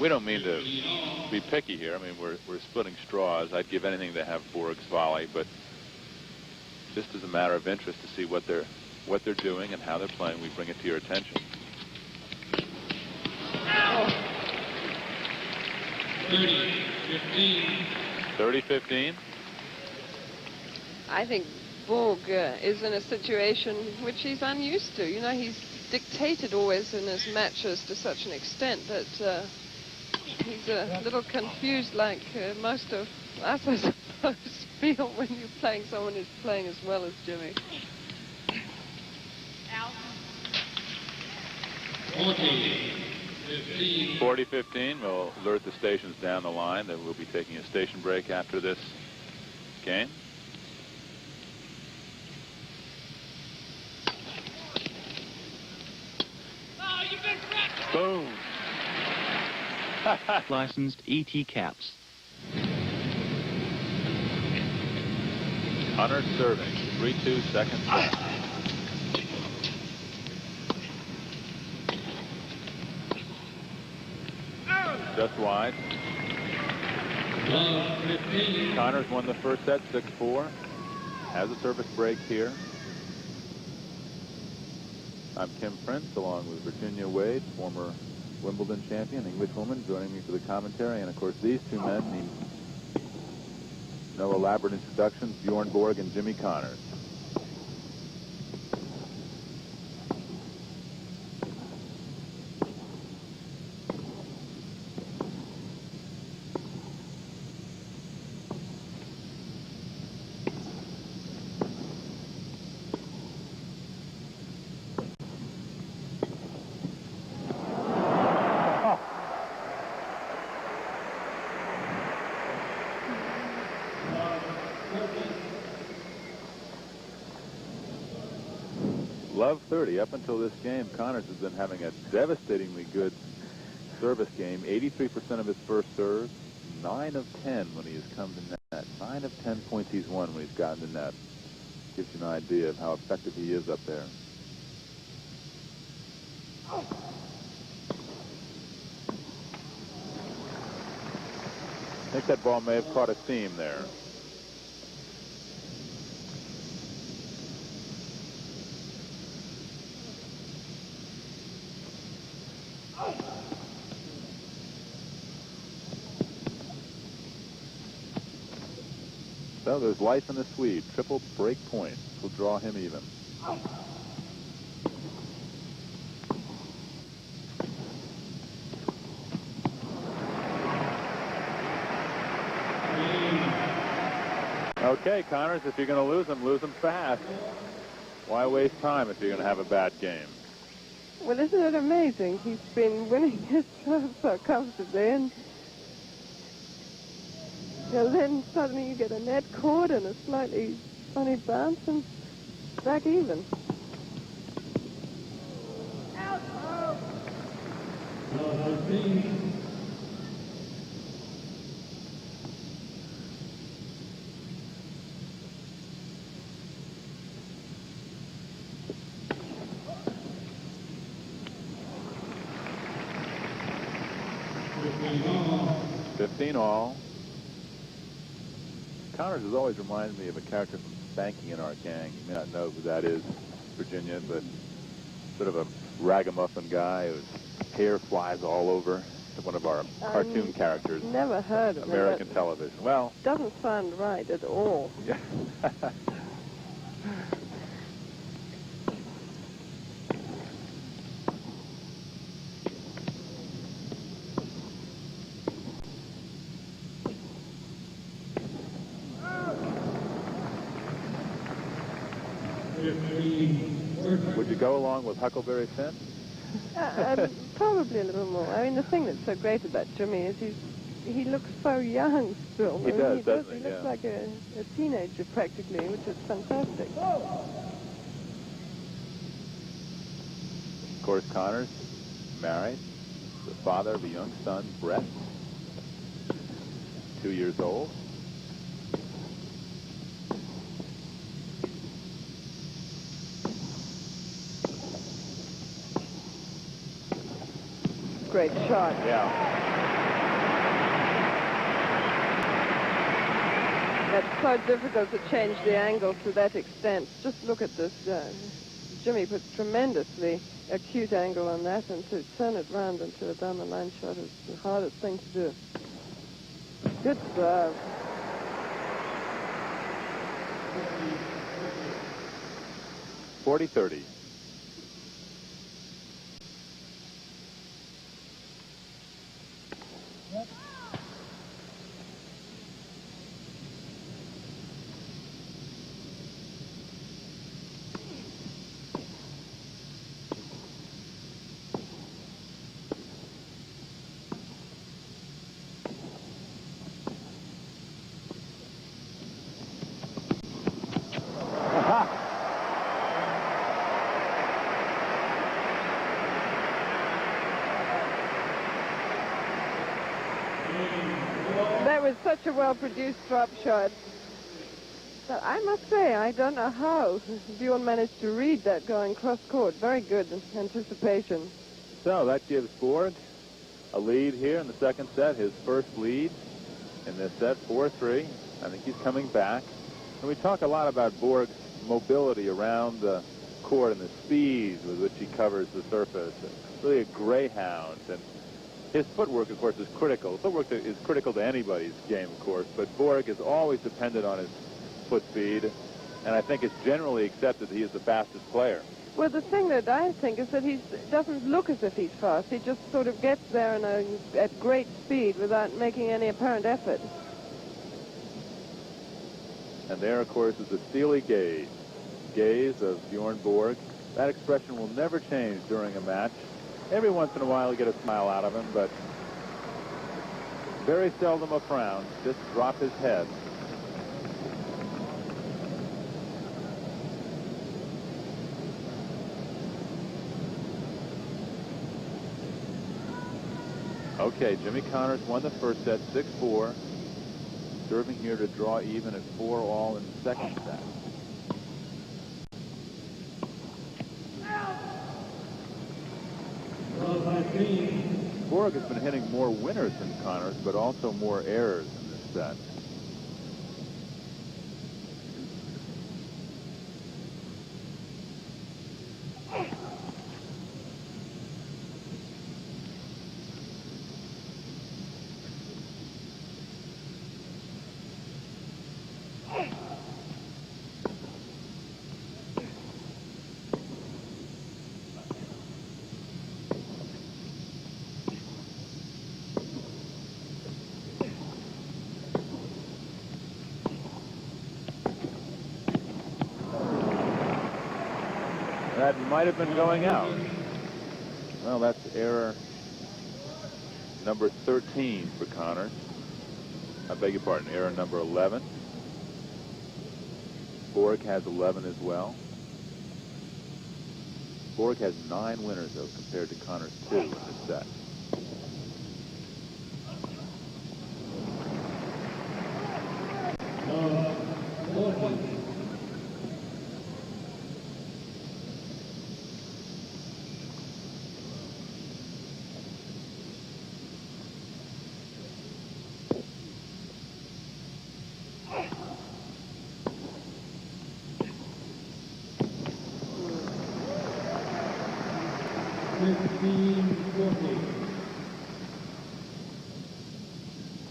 We don't mean to be picky here. I mean, we're splitting straws. I'd give anything to have Borg's volley, but just as a matter of interest to see what they're doing and how they're playing, we bring it to your attention. 30-15. 30-15. I think Borg is in a situation which he's unused to. You know, he's dictated always in his matches to such an extent that he's a little confused, like most of us, I suppose, feel when you're playing someone who's playing as well as Jimmy. 40-15. We'll alert the stations down the line that we'll be taking a station break after this game. Boom. Licensed ET caps. Hunter serving. 3-2 second set. Just wide. Connors won the first set 6-4. Has a service break here. I'm Kim Prince, along with Virginia Wade, former Wimbledon champion, Englishwoman, joining me for the commentary. And, of course, these two men need no elaborate introductions, Bjorn Borg and Jimmy Connors. Love 30. Up until this game, Connors has been having a devastatingly good service game. 83% of his first serves, 9 of 10 when he has come to net. 9 of 10 points he's won when he's gotten to net. Gives you an idea of how effective he is up there. I think that ball may have caught a seam there. So there's life in the Swede. Triple break point will draw him even. Okay, Connors, if you're going to lose them fast. Why waste time if you're going to have a bad game? Well, isn't it amazing? He's been winning his serve so comfortably, and then suddenly you get a net cord and a slightly funny bounce and back even. All. 15 all. Connors has always reminded me of a character from Spanky in our gang. You may not know who that is, Virginia, but sort of a ragamuffin guy whose hair flies all over. One of our cartoon characters. Never heard of American television. Well, doesn't sound right at all. Yeah. Would you go along with Huckleberry Finn? Probably a little more. I mean, the thing that's so great about Jimmy is he looks so young still. He does, doesn't he? He looks like a teenager practically, which is fantastic. Of course, Connors, married, the father of a young son, Brett, 2 years old. Great shot. Yeah. That's so difficult to change the angle to that extent. Just look at this. Jimmy puts tremendously acute angle on that, and to turn it round into a down the line shot is the hardest thing to do. Good serve. .40-30. That was such a well-produced drop shot. But I must say, I don't know how Bjorn managed to read that going cross-court. Very good anticipation. So that gives Borg a lead here in the second set, his first lead in this set, 4-3. I think he's coming back. And we talk a lot about Borg's mobility around the court and the speed with which he covers the surface. Really a greyhound. And his footwork, of course, is critical. Footwork is critical to anybody's game, of course, but Borg is always dependent on his foot speed, and I think it's generally accepted that he is the fastest player. Well, the thing that I think is that he doesn't look as if he's fast. He just sort of gets there at great speed without making any apparent effort. And there, of course, is the steely gaze of Bjorn Borg. That expression will never change during a match. Every once in a while you get a smile out of him, but very seldom a frown. Just drop his head. Okay, Jimmy Connors won the first set 6-4. Serving here to draw even at 4-all in the second set. Borg has been hitting more winners than Connors, but also more errors in this set. that might have been going out. Well, that's error number 13 for Connors. I beg your pardon, error number 11. Borg has 11 as well. Borg has 9 winners, though, compared to Connors' 2 in this set.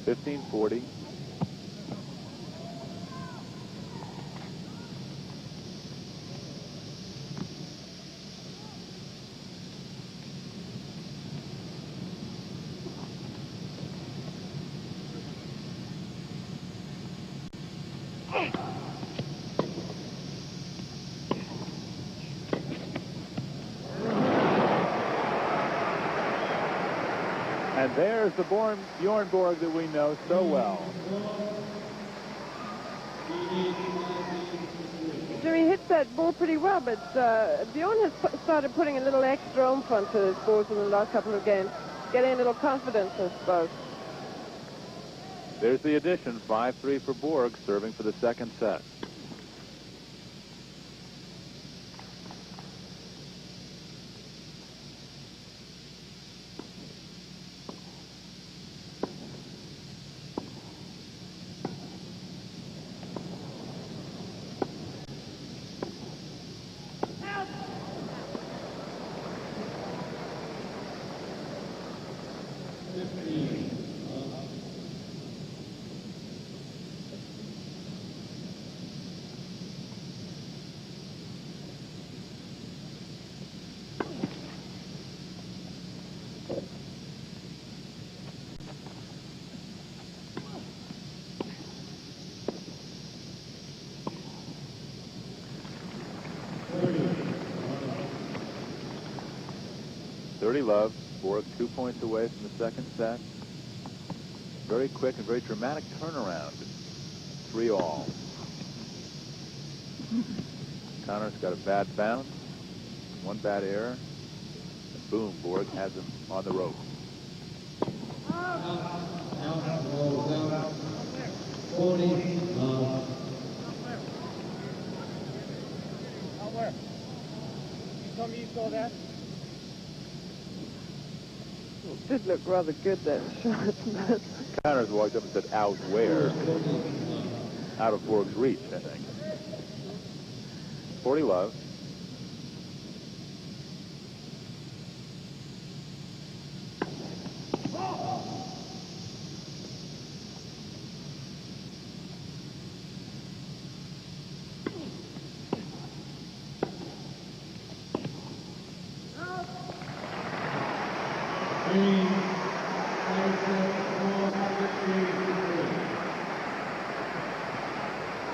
$15.40. And there's the Bjorn Borg that we know so well. Jimmy hits that ball pretty well, but Bjorn has started putting a little extra oomph onto his balls in the last couple of games, getting a little confidence, I suppose. There's the addition, 5-3 for Borg, serving for the second set. Love. Borg 2 points away from the second set. Very quick and very dramatic turnaround. 3-all. Connors got a bad bounce, 1 bad error, and boom, Borg has him on the rope. Where? You told me you saw that? It did look rather good, that shot. Connors walked up and said, out where? Out of Borg's reach, I think. 40 love.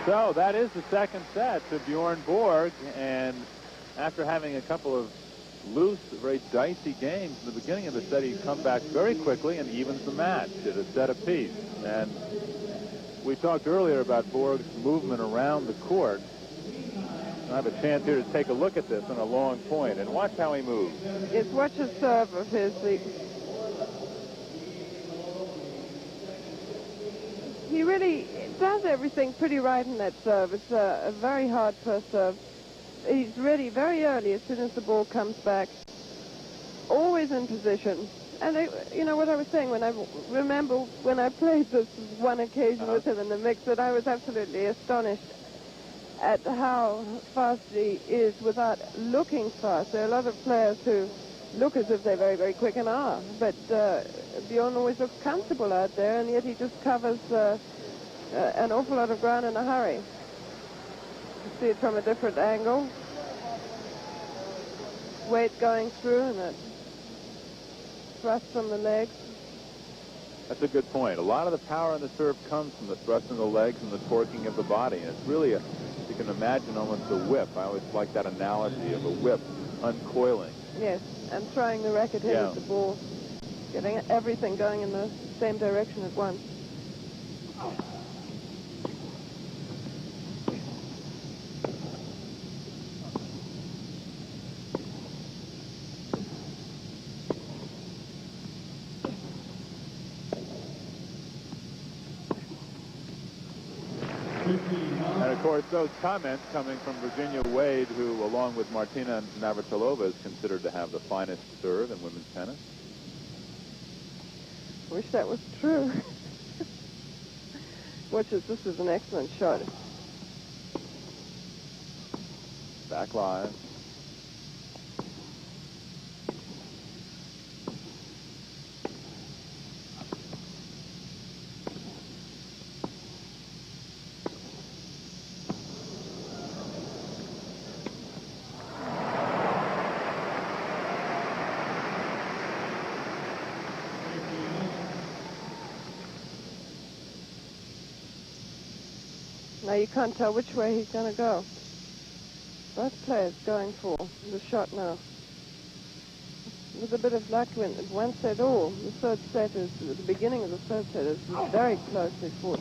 So that is the second set to Bjorn Borg, and after having a couple of loose, very dicey games in the beginning of the set, he'd come back very quickly and evens the match at a set apiece. And we talked earlier about Borg's movement around the court. I have a chance here to take a look at this on a long point, and watch how he moves. It's watch his serve of his. He really does everything pretty right in that serve. It's a very hard first serve. He's ready very early as soon as the ball comes back. Always in position. And, you know, what I was saying, when I remember when I played this one occasion with him in the mix, that I was absolutely astonished at how fast he is without looking fast. There are a lot of players who look as if they're very, very quick and are. But Bjorn always looks comfortable out there, and yet he just covers an awful lot of ground in a hurry. You see it from a different angle. Weight going through and a thrust from the legs. That's a good point. A lot of the power in the serve comes from the thrust in the legs and the torquing of the body. And it's really the you can imagine almost a whip. I always like that analogy of a whip uncoiling. Yes, and throwing the racket in Yeah. at the ball, getting everything going in the same direction at once. And of course, those comments coming from Virginia Wade, who, along with Martina Navratilova, is considered to have the finest serve in women's tennis. Wish that was true. This is an excellent shot. Back live. Now you can't tell which way he's going to go. Both players going for the shot now. With a bit of luck, when at one set all, the third set is, at the beginning of the third set is a very closely fought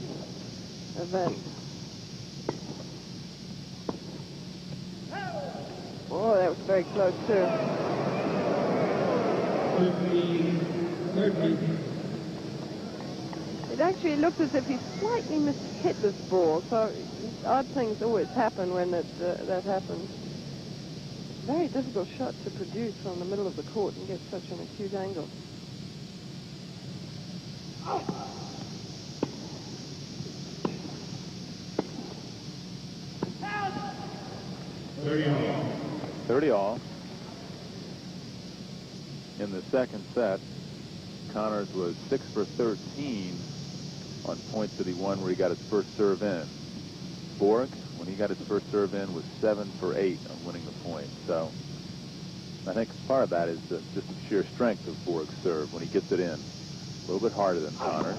event. Oh, that was very close too. It actually looked as if he slightly mishit this ball, so odd things always happen when that happens. Very difficult shot to produce from the middle of the court and get such an acute angle. All. 30 all. In the second set, Connors was 6 for 13 on points that he won where he got his first serve in. Borg, when he got his first serve in, was 7 for 8 on winning the point. So I think part of that is just the sheer strength of Borg's serve when he gets it in. A little bit harder than Connors.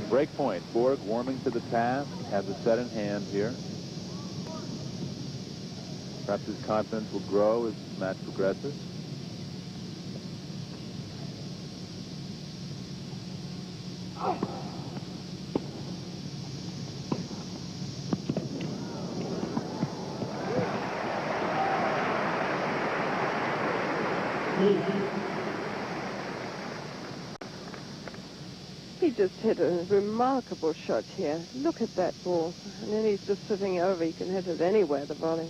Break point. Borg warming to the task. Has a set in hand here. Perhaps his confidence will grow as the match progresses. He just hit a remarkable shot here. Look at that ball. And then he's just sitting over. He can hit it anywhere, the volley.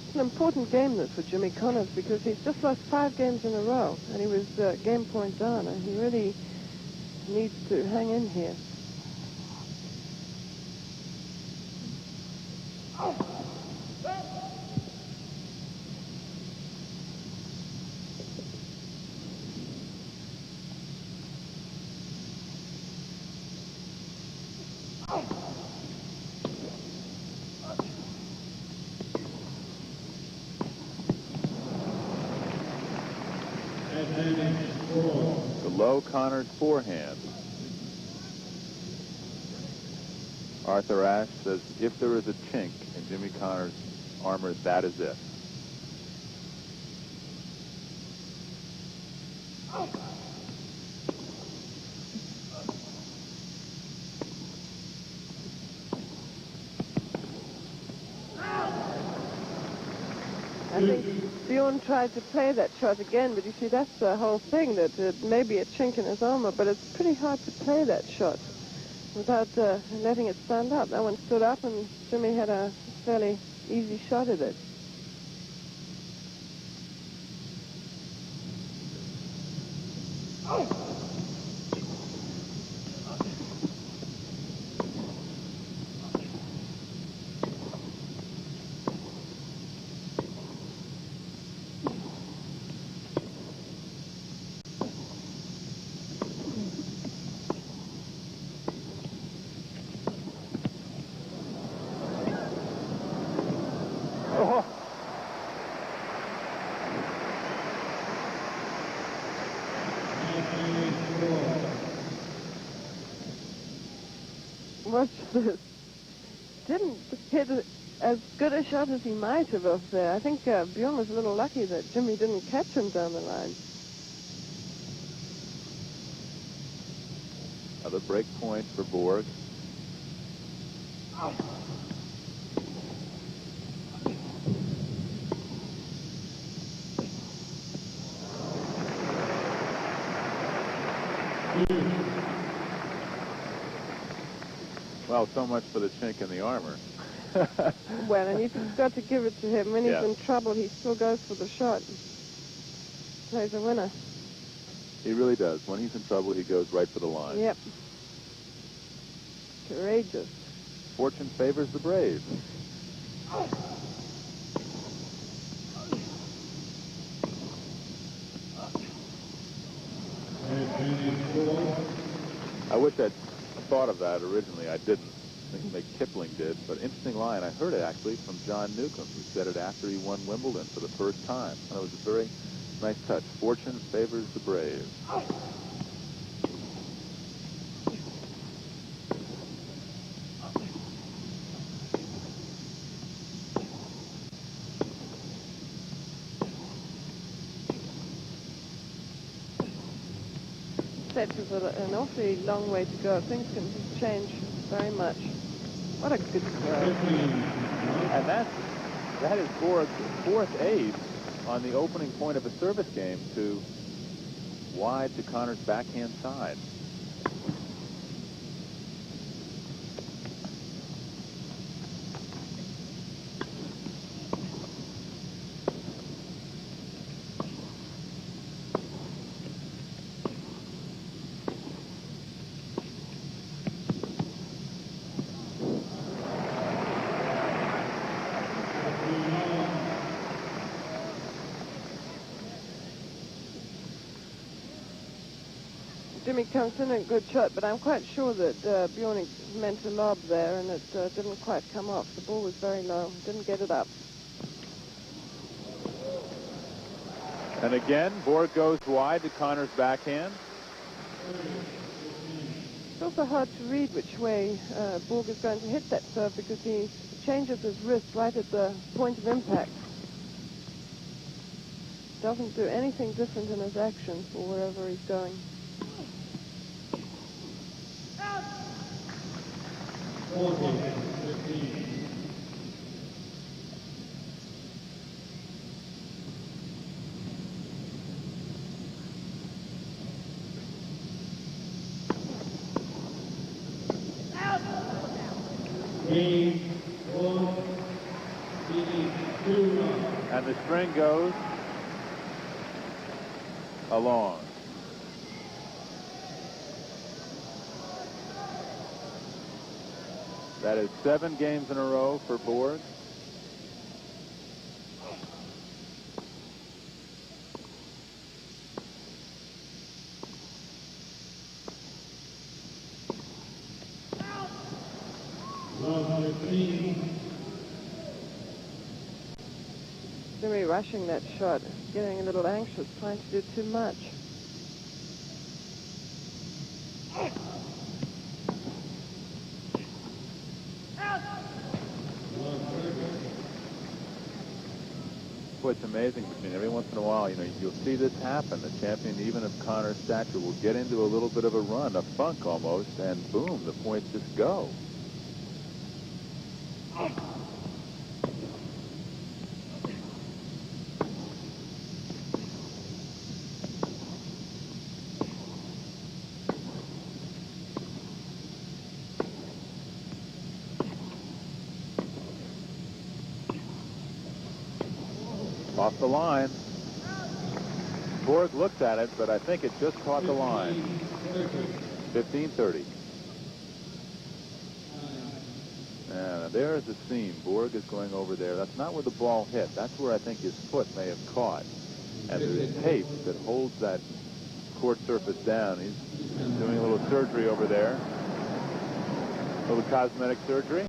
It's an important game, this, for Jimmy Connors, because he's just lost 5 games in a row, and he was game point down, and he really needs to hang in here. The low Connors forehand. Arthur Ashe says, if there is a chink in Jimmy Connors' armor, that is it. I think Bjorn tried to play that shot again, but you see, that's the whole thing, that it may be a chink in his armor, but it's pretty hard to play that shot without letting it stand up. That one stood up, and Jimmy had a fairly easy shot at it. Oh. Watch this. Didn't hit as good a shot as he might have off there. I think Bjorn was a little lucky that Jimmy didn't catch him down the line. Another break point for Borg. Well, so much for the chink in the armor. Well, and you've got to give it to him. When he's in trouble, he still goes for the shot. Plays a winner. He really does. When he's in trouble, he goes right for the line. Yep. Courageous. Fortune favors the brave. I wish I'd thought of that originally. I didn't. I think Kipling did. But interesting line. I heard it actually from John Newcomb, who said it after he won Wimbledon for the first time. And it was a very nice touch. Fortune favors the brave. That is an awfully long way to go. Things can change very much. What a good throw. And that is Borg's fourth ace on the opening point of a service game to wide to Connor's backhand side. Jimmy comes in a good shot, but I'm quite sure that Bjorn meant to lob there, and it didn't quite come off. The ball was very low. Didn't get it up. And again, Borg goes wide to Connor's backhand. It's also hard to read which way Borg is going to hit that serve because he changes his wrist right at the point of impact. Doesn't do anything different in his action for wherever he's going. And the string goes along. That is 7 games in a row for Borg. Jimmy rushing that shot, getting a little anxious, trying to do too much. Boy, it's amazing. Every once in a while, you'll see this happen. The champion, even of Connor's stature, will get into a little bit of a run, a funk almost, and boom, the points just go. Off the line. Borg looked at it, but I think it just caught the line. 15-30. And there's the seam. Borg is going over there. That's not where the ball hit. That's where I think his foot may have caught. And there's tape that holds that court surface down. He's doing a little surgery over there. A little cosmetic surgery.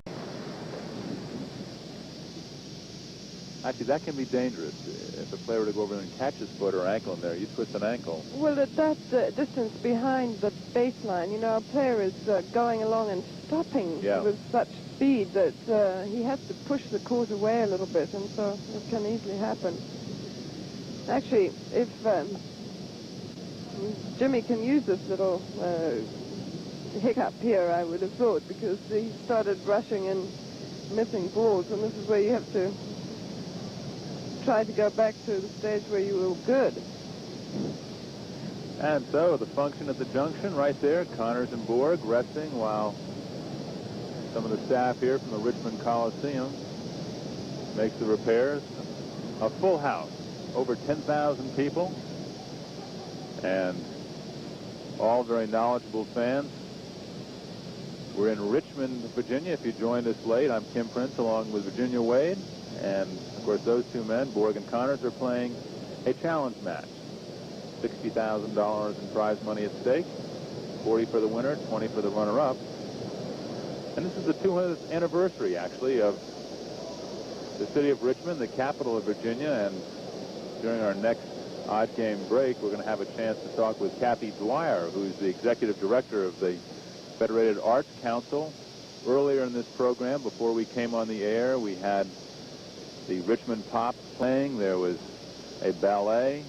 Actually, that can be dangerous. If a player were to go over and catch his foot or ankle in there, you twist an ankle. Well, at that distance behind the baseline, you know, a player is going along and stopping with such speed that he has to push the court away a little bit, and so it can easily happen. Actually, if Jimmy can use this little hiccup here, I would have thought, because he started rushing and missing balls, and this is where you have to try to go back to the stage where you were good. And so the function at the junction right there, Connors and Borg resting while some of the staff here from the Richmond Coliseum makes the repairs. A full house, over 10,000 people, and all very knowledgeable fans. We're in Richmond, Virginia. If you joined us late, I'm Kim Prince along with Virginia Wade. And, of course, those two men, Borg and Connors, are playing a challenge match. $60,000 in prize money at stake, 40 for the winner, 20 for the runner-up. And this is the 200th anniversary, actually, of the city of Richmond, the capital of Virginia. And during our next odd game break, we're going to have a chance to talk with Kathy Dwyer, who's the executive director of the Federated Arts Council. Earlier in this program, before we came on the air, we had the Richmond Pops playing. There was a ballet,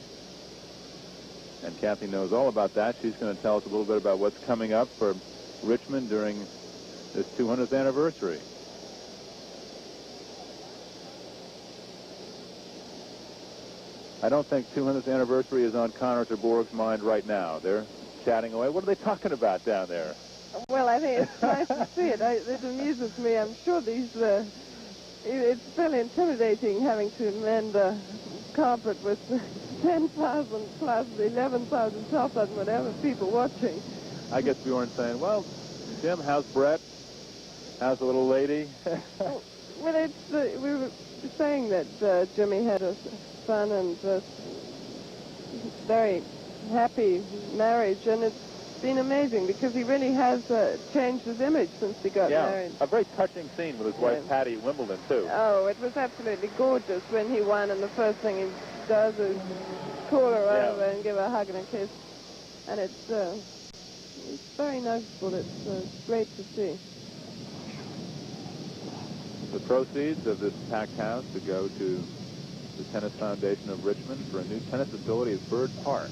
and Kathy knows all about that. She's going to tell us a little bit about what's coming up for Richmond during this 200th anniversary. I don't think 200th anniversary is on Connors or Borg's mind right now. They're chatting away. What are they talking about down there? Well, I think it's nice to see it. It amuses me. I'm sure these... it's fairly intimidating having to mend a carpet with 10,000 plus 11,000, 12,000, whatever people watching. I guess Bjorn saying, well, Jim, how's Brett? How's the little lady? Well, it's we were saying that Jimmy had a son and a very happy marriage, and it's been amazing because he really has changed his image since he got married. A very touching scene with his wife Patty at Wimbledon too. Oh, it was absolutely gorgeous when he won, and the first thing he does is call her over and give her a hug and a kiss, and it's very noticeable. It's great to see. The proceeds of this packed house to go to the Tennis Foundation of Richmond for a new tennis facility at Bird Park.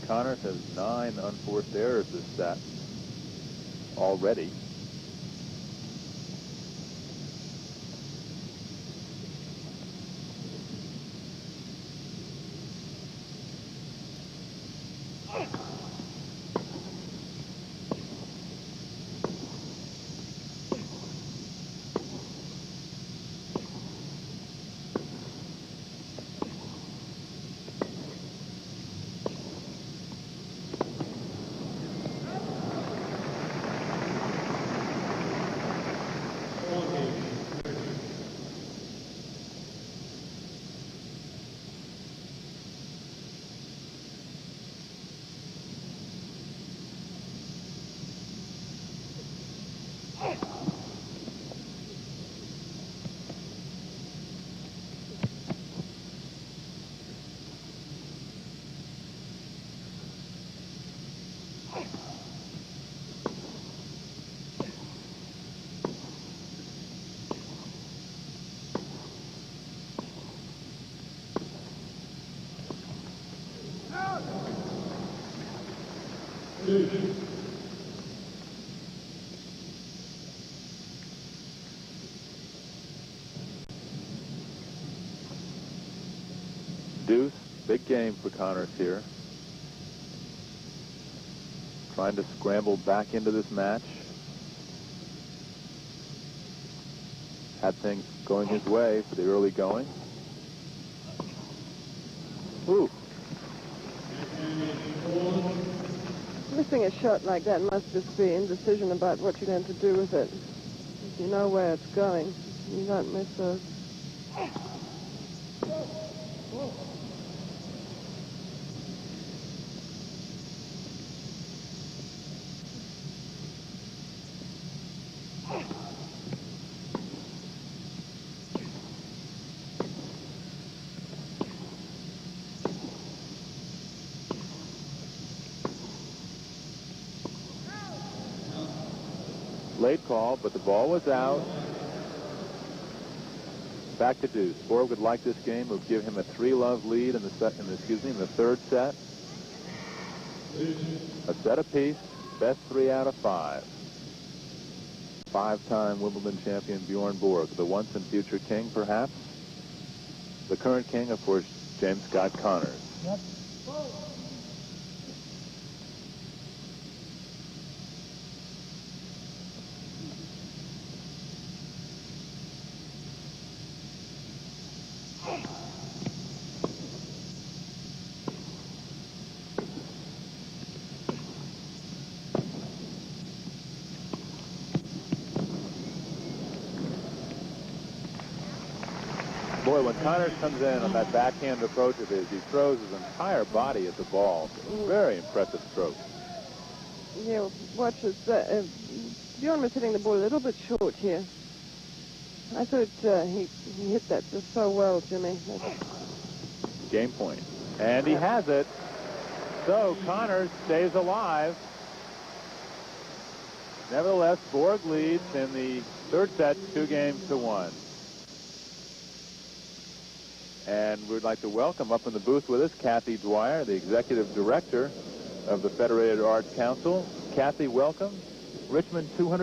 Connors has 9 unforced errors this set already. Deuce, big game for Connors here. Trying to scramble back into this match. Had things going his way for the early going. Ooh. This missing a shot like that must just be indecision about what you're going to do with it. If you know where it's going, you don't miss those. Late call, but the ball was out. Back to deuce. Borg would like this game. Would give him a 3-love lead in the third set. A set apiece. Best 3 out of 5. 5-time Wimbledon champion Bjorn Borg, the once and future king, perhaps. The current king, of course, James Scott Connors. Yep. Boy, when Connors comes in on that backhand approach of his, he throws his entire body at the ball. Very impressive stroke. Yeah, watch this. Bjorn was hitting the ball a little bit short here. I thought he hit that just so well, Jimmy. Game point. And he has it. So Connors stays alive. Nevertheless, Borg leads in the third set 2-1. And we'd like to welcome up in the booth with us Kathy Dwyer, the executive director of the Federated Arts Council. Kathy, welcome. Richmond 200.